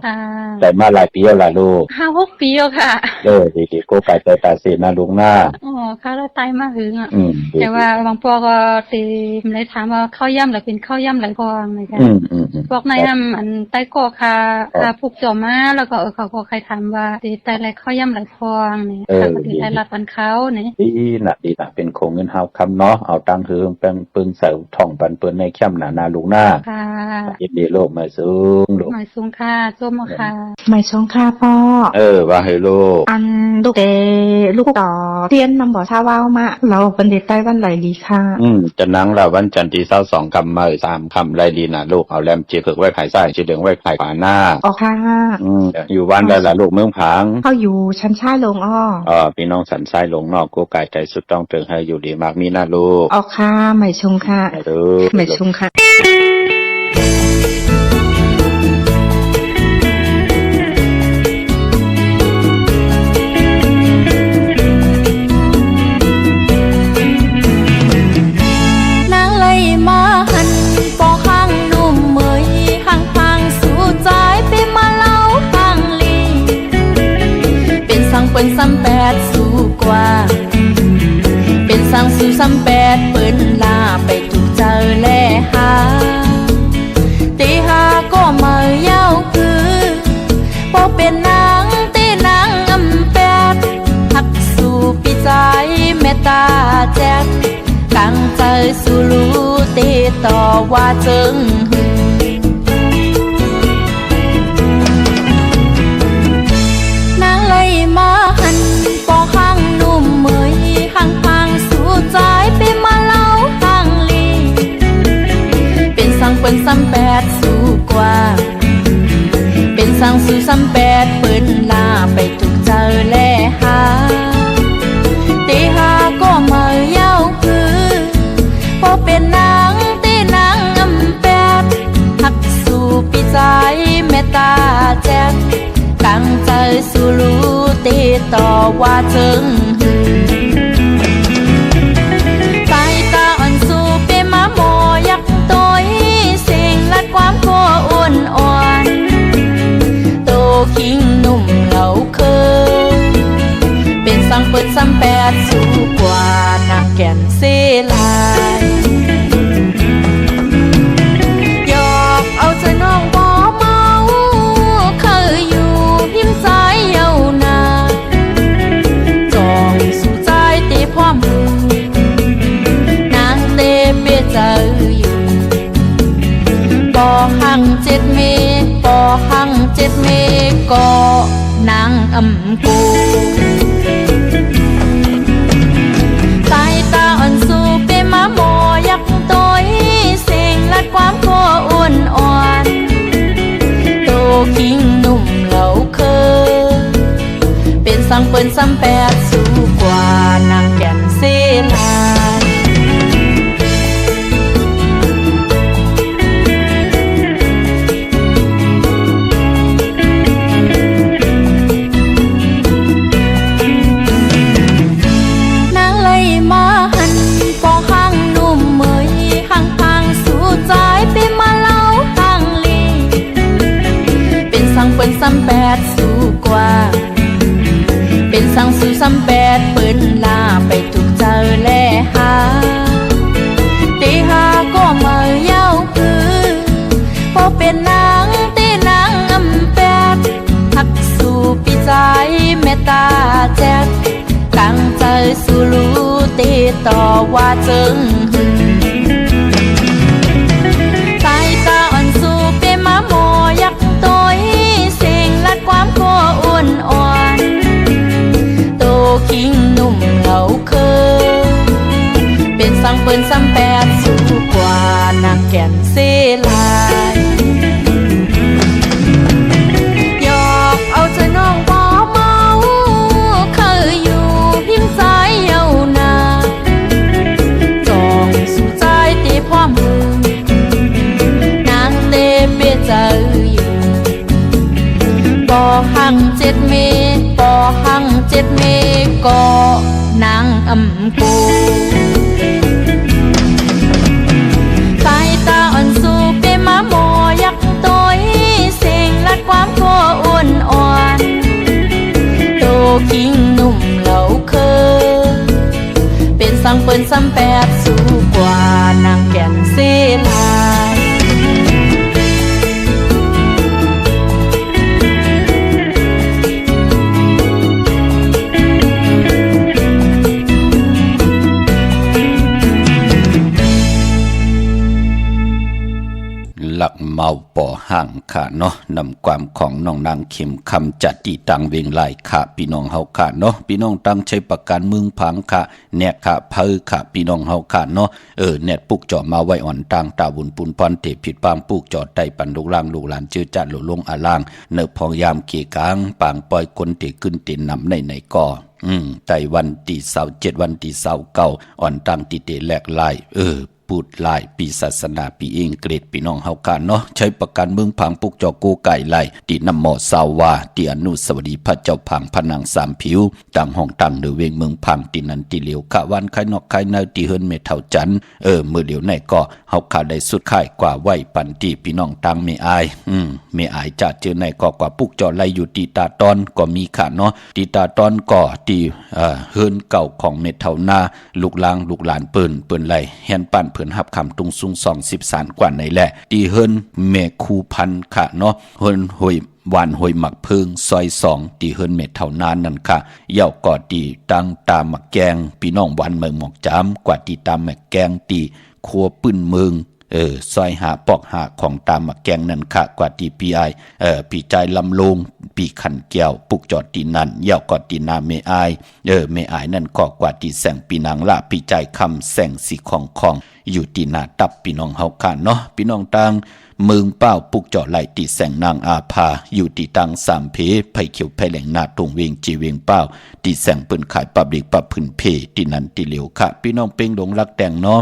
แต่มาหลายปีแล้วล่ะลูก5-6 ปีแล้วค่ะดีโกไก่ใจตาเสียนะลูกหน้าค่ะแล้วตายมาหึงอ่ะแต่ว่าบางพวกก็ตีเลยถามว่าข้าวย่ำหรือเป็นข้าวย่ำไหลพองเลยค่ะพวกในไตโกค่ะผูกจอมาแล้วก็เขาก็ใครถามว่าตีไตอะไรข้าวย่ำไหลพองเนี่ยค่ะตีไตรับปันเขาเนี่ยดีนะเป็นโคงเงินเฮาคำเนาะเอาตังค์หือแป้งปืนเสาท่องปันปืนในเข้มหนาลูกหน้าค่ะยินดีโลกมาสูงลูกมาสูงค่ะส้มค่ะมาสูงค่ะพ่อว่าให้ลูกลูกต่อเตียนนำบ่อชาว้าวมาเราเป็นเด็กใต้วันไหลดีค่ะจะนั่งเราวันจันทร์ที่22คำมา3คำไรดีนะลูกเอาแรมเจียเผือกไว้ภายซ้ายจีเหลืองไว้ภายขวาหน้าค่ะอยู่บ้านได้ละลูกเมืองผางเขาอยู่ชั้นชายลงพี่น้องสันทรายลงนอกกูกายใจสุดต้องเตือนให้อยู่ดีมากมีหน้าลูกค่ะไม่ชงค่ะไม่ชงค่ะเป็นซ้ำ8สู่กว่าเป็นสังสู่ซ้ำ8เปิ้นลาไปถูกเจอแลหาตีหาก็มาเย้าคือพอเป็นนางตีนาง8หักสู่ปีใจเมตตาแจ๊กกังใจสู่รู้ตีต่อว่าเจิงมาหันปอข้างนุ่มเมยห่างห่างสู่ใจไปมาเล่าห่างลีเป็นสังเปิ้นซ้ำ8สู่กว่าเป็นสังสู่ซ้ำ8เปิ้นลาไปถูกเจอแลหาตีหาก็มาเย้าคือพอเป็นนางตีนาง8หักสู่ปีใจเมตตาแจ๊กตั้งใจสู่รู้ตีต่อว่าเจิงสายตาอ่อนสู่เปมาโมยักตัวเสียงลัดความโคอ่อนอ่อนโตคิงหนุ่มเหล่าเคยเป็นสังเปิดซ้ำ8สู่กว่านักแก่นเสลายหยอกเอาใจน้องบ่เมาเคยอยู่หิมใจเย้านาจองสู่ใจตีพร้อมนางเตเปียเจออยู่ปอหัง7 เมปอหัง7 เมก็นางกูสายตาอ่อนสู่เปมาโมยักตัวเสียงลัดความโคอ่อนอ่อนโตคิงหนุ่มเหล่าเคยเป็นสังเปิ้นซ้ำ8สู่กว่านางแก่นเสลายนางเลยมาหันปอข้างนุ่มเมยห่างห่างสู่ใจไปมาเล่าห่างลีเป็นสั ซ้ำแปดสู่กว่าเป็นสังสู่ซ้ำแปดเปิ้นลาไปถูกเจอแลหาตีหาก็มาเย้าคือพอเป็นนางตีนางอำแปดหักสู่ปีใจเมตตาแจ๊กกังใจสู่รู้ตีต่อว่าเจิงสายตาอ่อนสู่เปมาโมยักตัวสิ่งละความโคอ้วนอ่อนโตคิงหนุ่มเหงาเคยเป็นสังเปิ้นซ้ำแปดสู่กว่านางแก่นเสลายหยอกเอาใจน้องบ่เมาเคยอยู่พิมพ์ใจเยาวนานจองสู่ใจตีพร้อมมือนางเตเปเจออยู่บ่หัง7 เมบ่หัง7 เมก็นางอำปูสายตาอ่อนสู่เปมาโมยักตัวสิ่งละความโคอ้วนอ่อนโตคิงหนุ่มเหล่าเคยเป็นสังเปิ้นซ้ำแปดสู่กว่านางแก่นเสลายหลักเมาป่อห่างค่ะเนาะนำความของน้องนางเข็มคำจัดตีตังเวงไหลค่ะพี่น้องเฮาค่ะเนาะพี่น้องตั้งใช้ประกันเมืองพังค่ะแนกค่ะเพิ่ค่ะพี่น้องเฮาค่ะเนาะแนดปุกจ่อมาไว้อ่อนต่างตาบุญปุนพรเทผิดปางปุกจ่อไตปันลูกล่างลูกหลานชื่อจัดหลลงอาลางเนบพองยามเกกางปางปล่อยคนเตขึ้นเตนนำในก่อไตวันตีเสา7วันตีเสาเก่าอ่อนตั้งตีเตแหลกลายพูดลายปีศาสนาปีเองเกรดพี่น้องเฮากันเนาะใช้ประกันเมืองพังปุกจอกูไก่ไล่ตีนำหมอสาวาตีอนุสวดีพระเจ้าพังพนังสามผิวต่างห้องต่างเดือเวงเมืองพังตีนันตีเหลียวขะวันไข่นอกไข่ในตีเฮิรนเมเท่าจันเมื่อเดี๋ยวในก็เฮาขาได้สุดข่ายกว่าไหวปันตีพี่น้องต่างไม่อายไม่อายจะเจอในก็กว่าปุกจอไล่อยู่ตีตาตอนก็มีค่ะเนาะตีตาตอนก็ตีเฮิรนเก่าของเมเท่านาลูกลางลูกหลานเปิ้นไล่แฮนปั้นเพิ่นหับคำตุงซุง20 สารกว่าในแหละตีเฮิรนเมคูพันค่ะเนาะเฮิรนหวยหวานหวยหมักเพิงซอย2ตีเฮิรนเมเท่านานนั่นค่ะเย่าก่อตีตั้งตามหมักแกงพี่น้องวันเมืองหมอกจามกว่าตีตามหมักแกงตีครัวปื้นเมืองซอยหาปอกหาของตามหมักแกงนั่นค่ะกว่าตีปีไอปีใจลำลงปีขันแก้วปุกจอดตีนั่นเย่าก่อตีนาเมอายเมอายนั่นก็กว่าตีแสงปีนางละปีใจคำแสงสีของอยู่ตีนาตับพี่น้องเฮาค่ะเนาะพี่น้องต่างเมืองเป้าปุกเจาะไหลตีแสงนางอาภาอยู่ตีตัง3 เพไผเขียวไผแหลงนาตรงเวงจีเวงเป้าตีแสงเปิ้นขายปับลิกปับพื้นเพตีนันตีเหลียวค่ะพี่น้องเป้งหลงรักแต่งเนาะ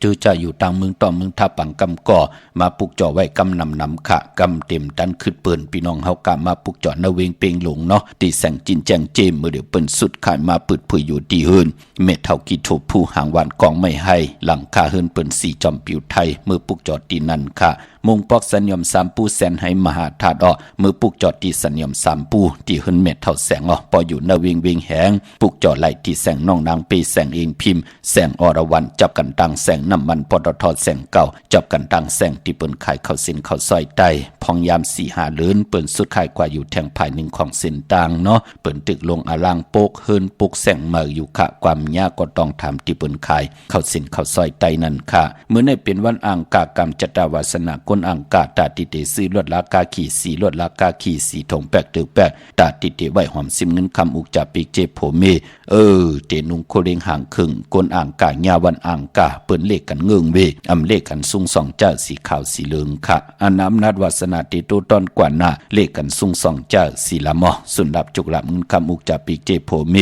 จือจะอยู่ต่างเมืองต่อเมืองท่าปังกำก่อมาปลูกจ่อไว้กำนำขะกำเต็มตันขึ้นเปิ้นพี่น้องเฮากะมาปลูกจ่อนาเวงเปงหลงเนาะตีแสงจินแจงเจมเมื่อเดี๋ยวเปิ้นสุดขายมาปืดผู้อยู่ตีเฮินเม็ดเท่ากี่ถูกผู้หางหวานกองไม่ให้หลังคาเฮินเปิ้นสีจอมปิวไทยเมื่อปลูกจ่อตีนั่นค่ะมุงปอกสัญญม3 ปูแสนให้มหาธาตุมือปลูกจอดตีสัญญม3 ปูตีเฮินเม็ดเท่าแสงปออยู่นาเวงเวงแหงปลูกจอดไหลตีแสงน้องนางปีแสงเองพิมพ์แสงอรวรรณจับกันตังแสงน้ำมันปตทแสงเก่าจับกันตังแสงที่เปิ้นขายข้าวสินข้าวซอยใต้พองยาม4-5 ลื้นเปิ้นสุดขายกว่าอยู่แทงภายหนึ่งของเส้นต่างเนาะเปิ้นตึกลงอลางโปกเฮินปลูกแสงเมื่ออยู่ค่ะความยากก็ต้องทำที่เปิ้นขายข้าวสินข้าวซอยใต้นั่นค่ะเมื่อในเป็นวันอังคารกรรมจตวาสนากลอังกาตาติเตซื้อลวดลากาขี่สีลวดลากาขี่สีถงแปกตึกแปกตาติเตไว้หอมซิมเงินคำอุกจับปีกเจ็บโผเมเตนุงโคเลงห่างครึ่งกลอ่างกาญาวันอ่างกาเปิ้นเลขกันเงื่องเวอำเลขกันซุง2 เจ้าสีขาวสีเหลืองค่ะอันอำนาจวาสนาติโตตอนกว่าหน้าเลขกันซุง2 เจ้าสีละมอสุนดับจุกลับเงินคำอุกจับปีกเจ็บโผเม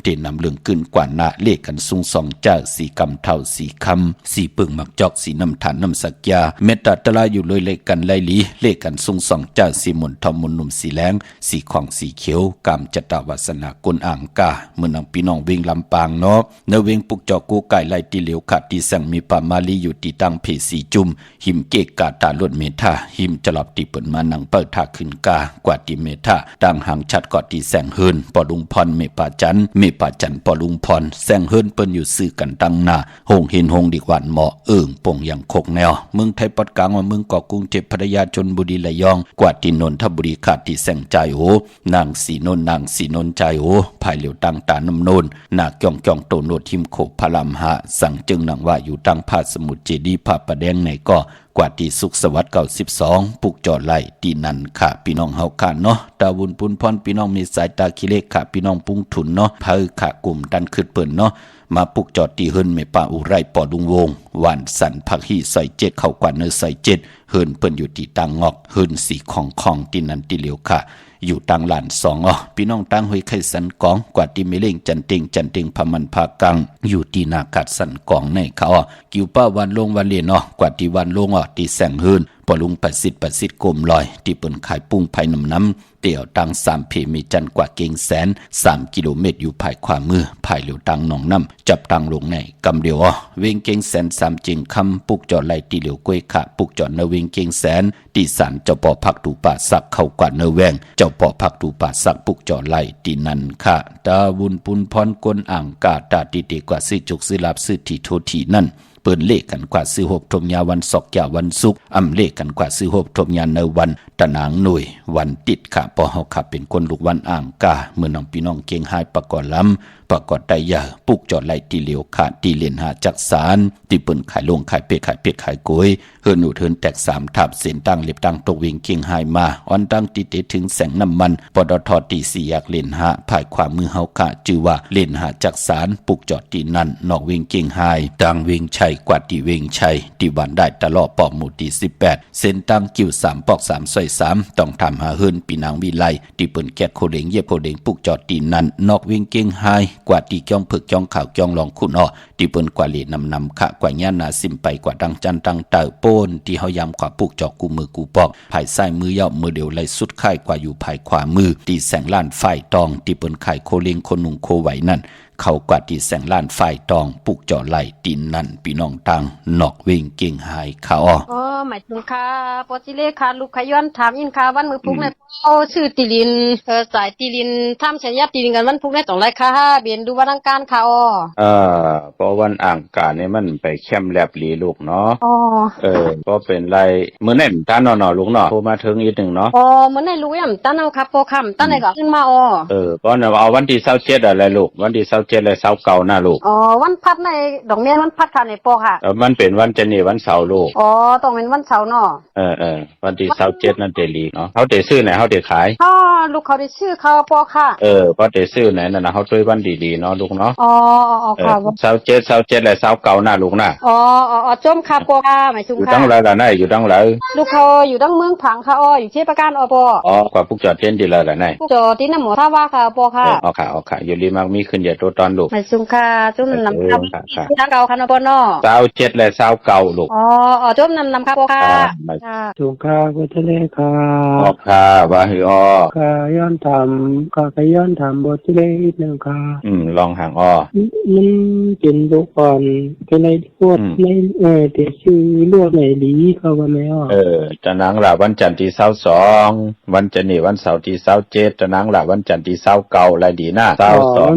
เตนำเรื่องขึ้นกว่าหน้าเลขกันซุง2 เจ้าสีกำเท่าสีคำสีปึ่งมักจอกสีน้ำฐานน้ำสักยาเมตตาเต ลาอยู่เลยเลขกันไล่ลีเลขกันซุงสองเจ้าสีมนทอมมนหนุ่มสีแหลงสีของสีเขียวกามจตวาสนากลอ่างกาเมืองพี่น้องเวงลำปางเนาะเนเวงปุกจอกูไก่ไล่ตีเหลียวขาดตีสังมีปามาลีอยู่ตีตั้งเพสีจุมหิมเกกกาตาลวดเมธาหิมจลับตีเปิ่นมานังเปิดทาขึ้นกากว่าตีเมธาดังหางชัดกอดตีแสงเฮินปอลุงพรเมปาจันปอลุงพรแสงเฮินเปิ้นอยู่ซื้อกันตั้งหน้าหงเห็นหงดีกว่าเหมาะป่งอย่างโคกแนวเมืองไทยปอดกลางว่าเมืองเกาะกรุงเทพพัทยาชลบุรีระยองกว่าตีนนทบุรีขาดตีแสงใจโอนางสีนนใจโอภายเหลียวตังตาน้ำนนนาเกี่ยงโตโนทิมโคพลามหาสั่งจึงหนังว่าอยู่ตั้งพาสมุทรเจดีพาประแดงในก็กว่าตีสุขสวัสดิ์92ปุกจอดไล่ตีนันค่ะพี่น้องเฮาค่ะเนาะตาวุนปุนพรพี่น้องมีสายตาขี้เล็กค่ะพี่น้องปุ้งถุนเนาะพาค่ะกลุ่มดันขึ้นเปิ้นเนาะมาปุกจอดตีเฮินเมป่าอุไรปอดุงวงหวานสันผักฮีใส่เจ็ดเข้ากว่าเนื้อใส่เจ็ดเฮินเปิ้นอยู่ตีตังงอกเฮินสีของตีนันตีเหลียวค่ะอยู่ตังหลาน2พี่น้องตั้งห้วยไข่สันกองกว่าตีเมเล่งจันติงพมันภากังอยู่ตีนากัดสันกองในเขากิวป้าวันลงวันเลียนกว่าตีวันลงตีแสงเฮินปอลุงประสิทธิ์กลมลอยที่เปิ้นขายปุ้งไผ่น้ำเตี่ยวตัง3เพมีจันกว่าเก่งแสน3กิโลเมตรอยู่ภายขวามือภายเหลียวตังหนองน้ำจับตังลงในกำเดียวเวงเก่งแสน3จิงคำปุกจอดไหลตีเหลียวกล้วยขะปุกจอดเนเวงเก่งแสนตีสารเจ้าปอผักตูป่าสักเข้ากว่าเนแวงเจ้าปอผักตูป่าสักปุกจอดไหลตีนันค่ะตาวุนปุนพรกลอ่างกาตาตีเตกว่าซื้อจุกซื้อลาบซื้อทีโททีนั่นเปิดเลขกันกว่าซื้อหกทมยาวันศอกยาวันศุกร์เลขกันกว่าซื้อหกทมยาในวันตะนางหน่วยวันติดค่ะปอเฮาขับเป็นคนลูกวันอ่างกาเมื่อน้องพี่น้องเก่งหายประกอบล้ำประกอบได้ยาปุกจอดไหลตีเหลียวขาดตีเลียนหาจักสารตีเปิ้นขายลงขายเป็ดขายกล้วยเฮินอุดเฮินแตก3ทับเส้นตั้งเล็บตั้งตกวิ่งเก่งหายมาอ่อนตั้งติดถึงแสงน้ำมันปตทตี4อยากเล่นหาภายความมือเฮาค่ะชื่อว่าเล่นหาจักสารปุกจอดตีนั่นนอกวิ่งเก่งหายตั้งวิ่งชัยกว่าตีวิ่งชัยตีวันได้ตลอดปอกหมู่ตี18เส้นตั้งกิ้ว3ปอก3ซอย3ต้องทำหาเฮินปีนางวิไลตีเปิ้นแกดโคเดงเย็บโคเดงปุกจอดตีนั่นนอกวิ่งเก่งหายกว่าตีจ้องผึกจ้องข่าวจ้องลองคุณตีเปิ้นกว่าเหลีนำขะกว่าย่านาซิมไปกว่าดังจันตังเต่าโป้นที่เฮายำกว่าปุกจอกกูมือกูปอกภายซ้ายมือย่อมือเดียวไหลสุดค่ายกว่าอยู่ภายขวามือตีแสงล้านฝ่ายตองตีเปิ้นไข่โคเล็งโคนุงโคไหวนั่นเขากว่าตีแสงล้านฝ่ายตองปุกจอไหลตีนนั่นพี่น้องตังนอกเวงเก่งหายเขาหมายถึงค่ะปอจิเลค่ะลูกขย้อนถามอินค่ะวันมือพุกเนี่ยเอาชื่อติลินสายติลินทำสัญญาติลินกันวันพุกเนี่ยต้องไรค่ะเบียนดูวันอังคารค่ะเพราะวันอ่างการเนี่ยมันไปเข้มแลบหลีลูกเนาะก็เป็นไรมื้อนั้นตาเนาะลูกเนาะโทรมาถึงอีกนึงเนาะมื้อนั้นรู้ยำตาเนาครับโปค่ำตาไหนก็ขึ้นมาก็เอาวันที่27อะไรลูกวันที่27และ29น่ะลูกวันพัดในดอกเนี้ยวันพัดค่ะในปอค่ะมันเป็นวันจันทร์วันเสาร์ลูกต้องเป็นวันเสาร์เนาะวันที่27นั่นเตลีเนาะเฮาได้ซื้อไหนเฮาได้ขายลูกเขาได้ชื่อเขาปอค่ะพอได้ซื้อไหนนั่นน่ะเฮาช่วยวันดีๆเนาะลูกเนาะค่ะ27และ29น่ะลูกน่ะจมค่ะปอค่ะหมายถึงค่ะอยู่ตั้งหลายล่ะอยู่ตั้งหลายลูกเขาอยู่ตั้งเมืองผังค่ะอยู่ที่ประการปอกว่าพวกจอดเต้นดีแล้วล่ะนายจอดที่น้ำหมอท่าว่าค่ะปอค่ะค่ะอยู่ลีมักมีขึ้นอย่าโตตอนลูกหมายถึงค่ะจุ่มน้ำค่ะทางเก่าค่ะปอเนาะ27และ29ลูกจุ่มน้ำค่ะปอค่ะจุงค่ะบ่ทะเลค่ะค่ะว่าหือค่ะย้อนทำบ่ทะเลอีกนึงค่ะลองห่างมันเป็นลูกอ่อนเป็นไรพวดในแต่ชื่อลวดไหนดีเขาว่าแม่จะนางล่ะวันจันทร์ที่22วันจันทร์นี่วันเสาร์ที่27จะนางล่ะวันจันทร์ที่29ไรดีนะ22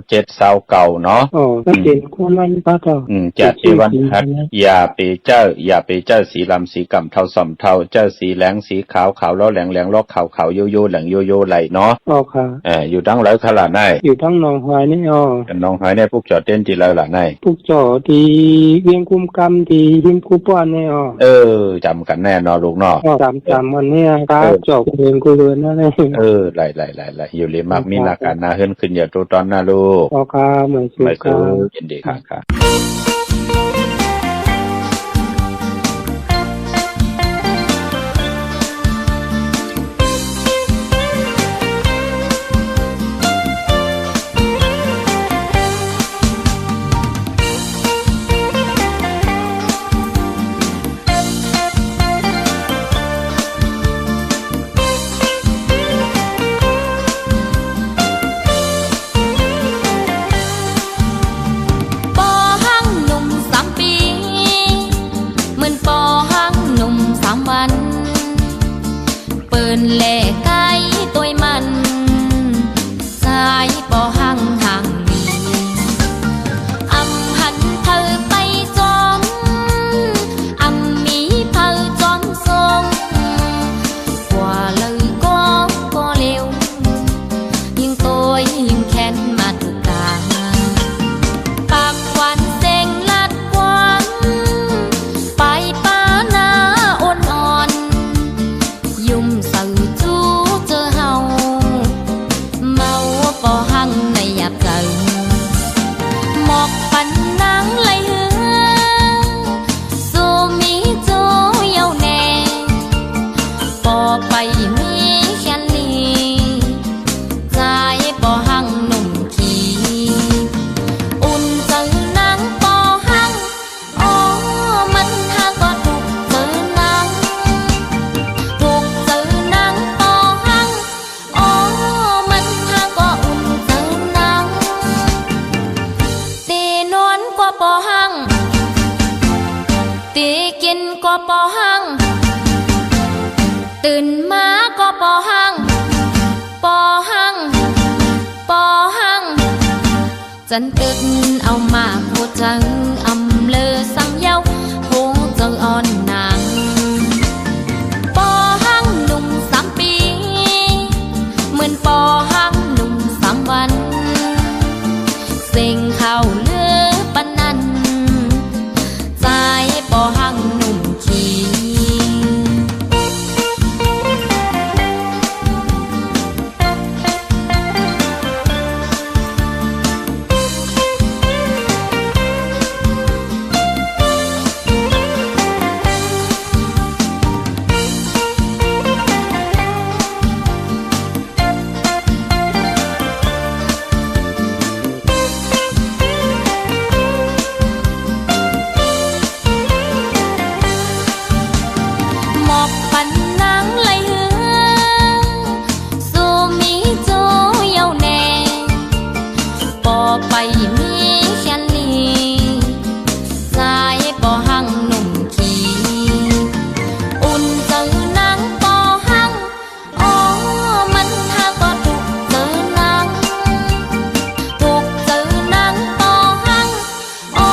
27 29เนาะก็เป็นคนมันปะก็จัดที่วันพัดอย่าไปเจ้าสีลำสีกำเท่าส่อมเท่าเจ้าสีแหลงสีขาวขาวล้อแหลงล้อขาวโยโย่แหลงโยโย่ไหลเนาะค่ะอยู่ทั้งหลายขลาดได้อยู่ทั้งหนองหอยนี่หนองหอยเนี่ยพวกจอดเต้นที่แล้วล่ะนายพวกจอดที่เวียงคุมกำที่หิมคูป้อนนี่จำกันแน่นอนลูกเนาะจำมันเนี่ยครับจอกเองกูเรือนนั่นเองไหลอยู่เลยมากมีนาการนาขึ้นอย่าตัวตอนหน้าลูกค่ะเหมือนสุขยินดีค่ะ หังตีกินก็ปอหังตื่นมาก็ปอหังปอหังปอหังจันตึกเอามาโคจังอำเลอสังเย้าโหจังอ่อนนางปอหังหนุ่ม3 ปีเหมือนปอหังหนุ่ม3 วันเสียงเข้าเลือปนนันใจปอหังหนุ่มขี้ไปมีแค่นี้ใจปอหังหนุ่มขี้อุ่นเจอนางปอหังอ๋อมันหาก็ถูกเจอนางถูกเจอนางปอหังอ๋อ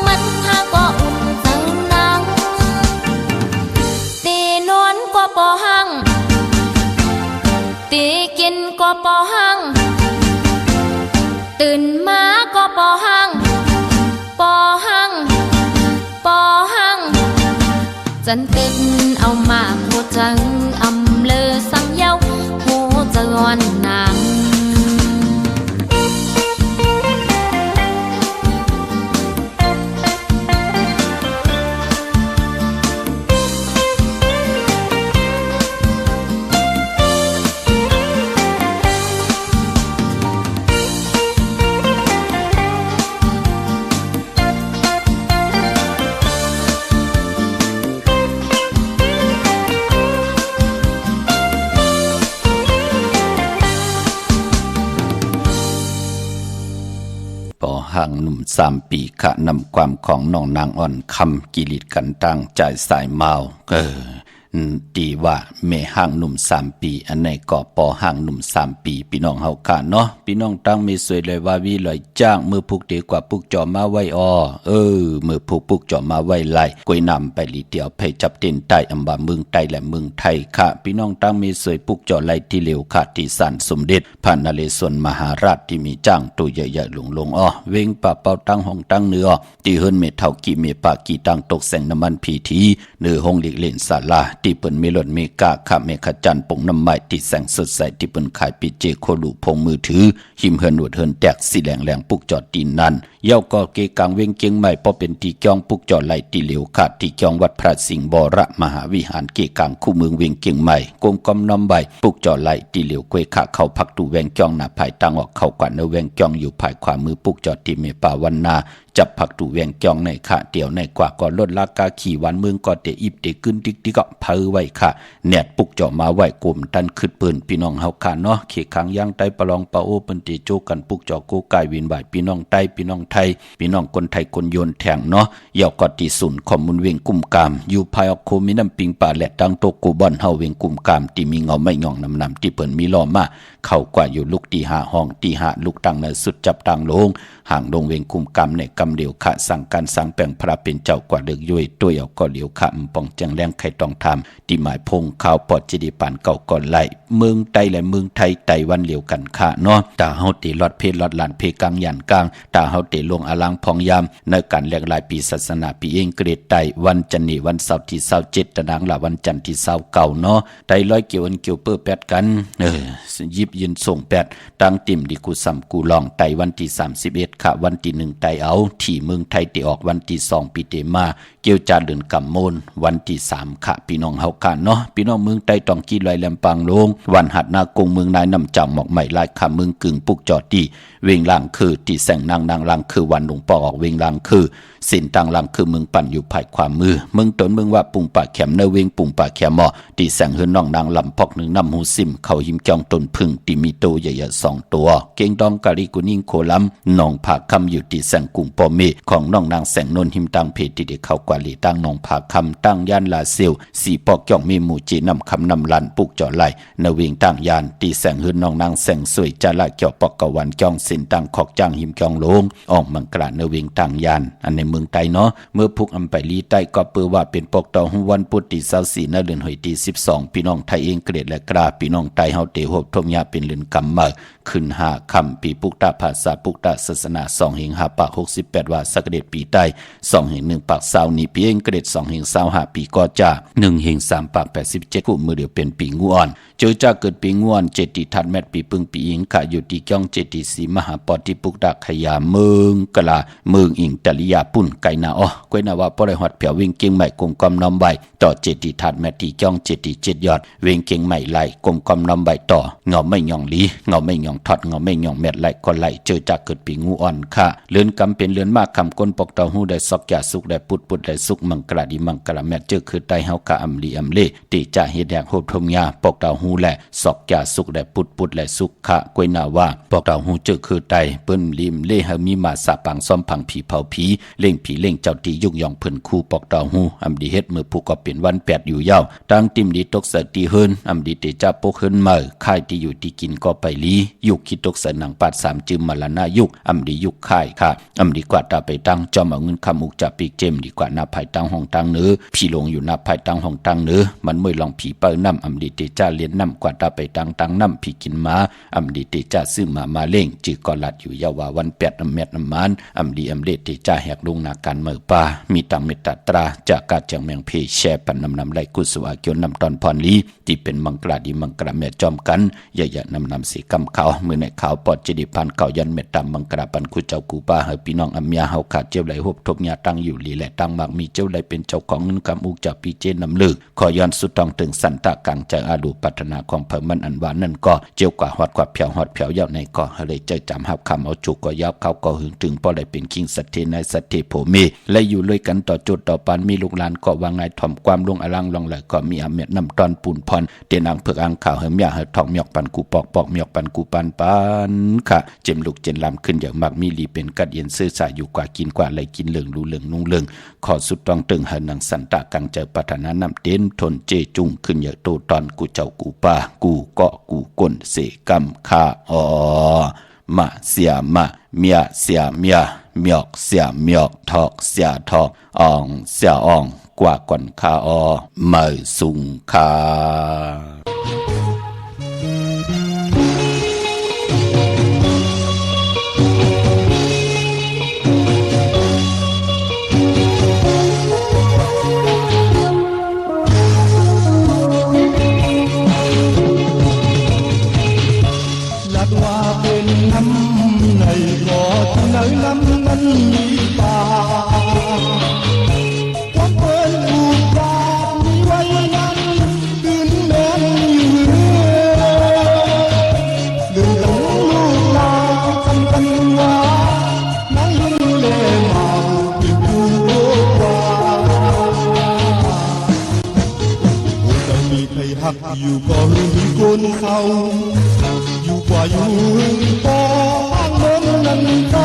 มันหาก็อุ่นเจอนางตีนวลก็ปอหังตีกินก็ปอหังตื่นมาก็ปอหังปอหังปอหังจันตึกเอามาโคจังอำเลอสังเย้าโหจะงอนนางห่างหนุ่ม3 ปีขะนำความของน้องนางอ่อนคำกิริตกันตั้งใจสายเมาดีว่าแม่ห่างหนุ่ม3 ปีอันไหนก็ปอห่างหนุ่ม3 ปีพี่น้องเฮาค่ะเนาะพี่น้องตั้งไม่สวยเลยว่าวิลอยจ้างมือพุกดีกว่าพุกจอมาไว้มือพุกจอมาไว้ไหลกวยนำไปลีเดียวไปจับเต้นใต้อำบาเมืองใต้และเมืองไทยค่ะพี่น้องตั้งไม่สวยพุกจอไหลที่เหลวค่ะที่ศาลสมเด็จพระนเรศวรมหาราชที่มีจ้างตัวใหญ่ๆลงเวงป่าเป่าตั้งห้องตั้งเนื้อที่เฮิรนเมเท่ากี่เมปากี่ตั้งตกแสงน้ำมันพีทีเนื้อห้องเล็กเล่นศาลาที่เปิ้นมีรถเมกาขับเมฆจันทร์ปงน้ำไม้ที่แสงสดใสที่เปิ้นขายปิเจโคลูพงมือถือหิมเฮินหนวดเฮินแตกสีแหลงปุกจอดตีนนั้นเย้าก็เกกางเวงเกียงใหม่พอเป็นตีเกียงปุกจอดไหลตีเหลวขาดตีเกียงวัดพระสิงห์บรมหาวิหารเกกางคู่เมืองเวงเกียงใหม่กงกำน้ำใบปุกจอดไหลตีเหลวกวยขาเข้าพักตูแวงเกียงหน้าภายตั้งออกเข้ากว่าเนแวงเกียงอยู่ภายขวามือปุกจอดตีเมปาวันนาจับผักตูแวงเกียงในขาเดียวในกว่าก็ลดลากาขี่วันเมืองก็เตอิบเตกึนดิกดิก็เผอไว้ค่ะแนดปุกจอมาไว้กลมตันขึ้นปืนพี่น้องเฮาค่ะเนาะเขขังย่างไตปลองปะโอเปิ้นเตโจกันปุกจอโกกายวินไหวพี่น้องไตพี่น้องไทยพี่น้องคนไทยคนโยนแทงเนาะเยาก็ตีศูนย์ข้อมูลเวงกุมกามอยู่ภายออกโคมีน้ำปิงป่าและดังโตกูบอนเฮาเวงกุมกามที่มีเงาไม่หย่องนำที่เปิ้นมีล้อมาเข้ากว่าอยู่ลูกตีหาห้องตีหาลูกตังในสุดจับตังลงห่างลงเวงกุมกามในกำเดียวขะสั่งการสั่งแปลงพระเป็นเจ้ากว่าเลือกย่อยตัวเอาก็เหลียวขะปองจังแรงไข่ต้องทำที่หมายพงข่าวปอดจิดีปานเก่าก่อนไหลเมืองไต้และเมืองไทยไต้วันเหลียวกันค่ะเนาะตาเฮาตีลอดเพลอดหลานเพกลางยันกลางตาเฮาตีลงอลังพองยามในการแลกลายปีศาสนาปีเองเกรดไต้วันจันนีวันเสาร์ที่27ตะนางละวันจันทร์ที่29เนาะไต้ร้อยเกี่ยวอันเกี่ยวเปื้อแปดกันยิบยินส่งแปดตั้งติ่มดิกูซ้ำกูลองไต้วันที่31ค่ะวันที่1ไต้เอาที่เมืองไทยติออกวันที่2ปีเตมาเกี่ยวจาเดือนกำมลวันที่3ค่ะพี่น้องเฮาค่ะเนาะพี่น้องเมืองไต้ต้องกี่ลอยแหลมปางลงวันหัดนากงเมืองนายนำจังหมอกใหม่ลายคำเมืองกึ่งปุกจอดดีเวงลางคือที่แสงนางลางคือวันหลวงปอออกเวงลางคือ สินต่างหลังคือเมืองปั่นอยู่ภายความมือเมืองตนเมืองว่าปุ่งป่าแขมเนเวงปุ่งป่าแขมหมอตีแสงเฮือนน้องนางลำพอกหนึ่งน้ำหูซิมเขาหิมจองตนพึ่งตีมีโตใหญ่ๆ2 ตัวเก่งดองกะลิกุนิ่งโคลัมน้องผาคำอยู่ตีแสงกุ่งปอเมของน้องนางแสงนนหิมตังเพติเด็กเขากว่าลีตั้งน้องผาคำตั้งย่านลาเซียวสีปอกจ่องมีหมู่จีนำคำนำลันปุกจ่อไหลนเวงตั้งยานตีแสงเฮือนน้องนางแสงสวยจะละเกี่ยวปอกกะวันจ้องสินตังขอกจ้างหิมจองลงออกมังกระนเวงตั้งยานอันในเมืองไต้เนาะเมื่อพุกอำไปลีใต้ก็เปือว่าเป็นปอกตอหวันพุทธิ24นเดือนหอยตี12พี่น้องไทยเองเกรดและกราพี่น้องไต้เฮาเตโหบทมยาเป็นเรือนกำมาขึ้น5ค่ำปีปุกตาภาษาปุกตาศาสนา2เฮง5ปาก68ว่าสักเดชปีใต้2เฮง1ปาก20นี้ปีเองเกรด2เฮง25ปีก็จะ1เฮง3ปาก87คู่มือเดียวเป็นปีงูอ่อนเจอจะเกิดปีงูอ่อนเจติทัดแมตปีปึงปีอิงกะอยู่ที่จ้องเจติสีมหาปอติปุกตาขยาเมืองกะลาเมืองอิงตะลิยาปุ่นไกนาอ้อก้วยนาว่าบ่ได้ฮอดเผียววิ่งเก่งใหม่กลมกอมน้อมใบต่อเจติทัดแมตที่จ้องเจติ7ยอดเวงเก่งใหม่ไหลกลมกอมน้อมใบต่อเงาไม่หย่องลีเงาไม่หย่องทอดเงาไม่หย่องแมตไหลก็ไหลเจอจะเกิดปีงูอ่อนค่ะเลือนกำเป็นเลือนมากคำก้นปอกเตาหูได้ซอกยาสุกได้ปุดได้สุกมังกระดิมังกระแมตเจอคือไตเฮากะอำลีอำเลติจะเฮ็ดแดกโหดทมยาปอกเตาหูแลซอกยาสุกได้ปุดและสุกค่ะก้วยนาว่าปอกเตาหูเจอคือไตเปิ้นลิมเล่เฮามีมาสาปังซ่อมพังผีเผาผีเล่งผีเล่งเจ้าตียุกยองเพิ่นคู่ปอกเตาหูอำดีเฮ็ดมือผู้ก็เป็นวัน8อยู่ยาวตั้งติมดีตกเสตีเฮินอำดีเตจะปกเฮินมาค่ายที่อยู่ที่กินก็ไปลียุกคิดตกเสหนังปัด3จึมมาละนายุกอำดียุกค่ายค่ะอำดีกว่าตาไปตั้งจอมเอาเงินคำอุกจะปีกเจมดีกว่าหน้าภายตั้งห้องตั้งเนื้อพี่ลงอยู่หน้าภายตั้งห้องตั้งเนื้อมันไม่ลองผีเปิ้ลน้ำอำดีเตจะเลี้ยนน้ำกว่าตาไปตั้งน้ำพี่กินมาอำดีเตจะซื้อมาเล่งจือกอลัดอยู่ยาวาวัน8น้ำเม็ดน้ำมันอำดีอำเลเตจะแหกลงนาการเมื่อป่ามีตังเมตตาตราจากกาจังแมงเพแช่ปันนำไหลกุศวาเกียวนำตอนพรลีที่เป็นมังกรดีมังกรแม่จอมกันอย่านำสีกำขาวมือในขาวปอดจดิพันเก่ายันเมตตามังกรปันคุเจ้ากูป้าเฮพี่น้องอำยาเฮาขาดเจ้าไหลหบทบยาตั้งอยู่ลีและตั้งมากมีเจ้าไหลเป็นเจ้าของเงินคำอุกจากปีเจนนำลึกขอย้อนสุดต้องถึงสันตะกังใจอาดูปัฒนาของเพิ่มมันอันวานนั่นก็เจียวกว่าฮอดกว่าเผียวฮอดเผียวยาวในก่อเลยใจจำหับคำเอาจุกก็ยับเข้าก็หึงถึงพอได้เป็นคิงสัตเทในสัตเทโผเมและอยู่เลยกันต่อจุดต่อปานมีลูกหลานก็ว่าไงถ่อมความลงอลังลองไหลก็มีอเมตน้ำตอนปูนพรเตียนางเผือกอังข่าวเหิมยาเหิทองหยอกปันกูปอกหยอกปันกูปันค่ะเจมลูกเจนลำขึ้นอย่างมากมีลีเป็นกัดเย็นซื่อสายอยู่กว่ากินกว่าไหลกินเหลืองรู้เหลืองนุ่งเหลืองขอสุดต้องตึงหันหนังสันตะกังเจอปัฒนานำเต้นทนเจจุงขึ้นอย่างโตตอนกูเจ้ากูป้ากูเกาะกูก้นเสกำข้าอ๋อมาเสียมาเมียเสียเมียเมียกเสียเมียกทอกเสียทอกอ่องเสียอ่องกว่าก่อนข้าออเมื่อสุงคาอยู่ก็หึงคนเขาอยู่กว่าอยู่ก็อ้างเหมือนนั้นก็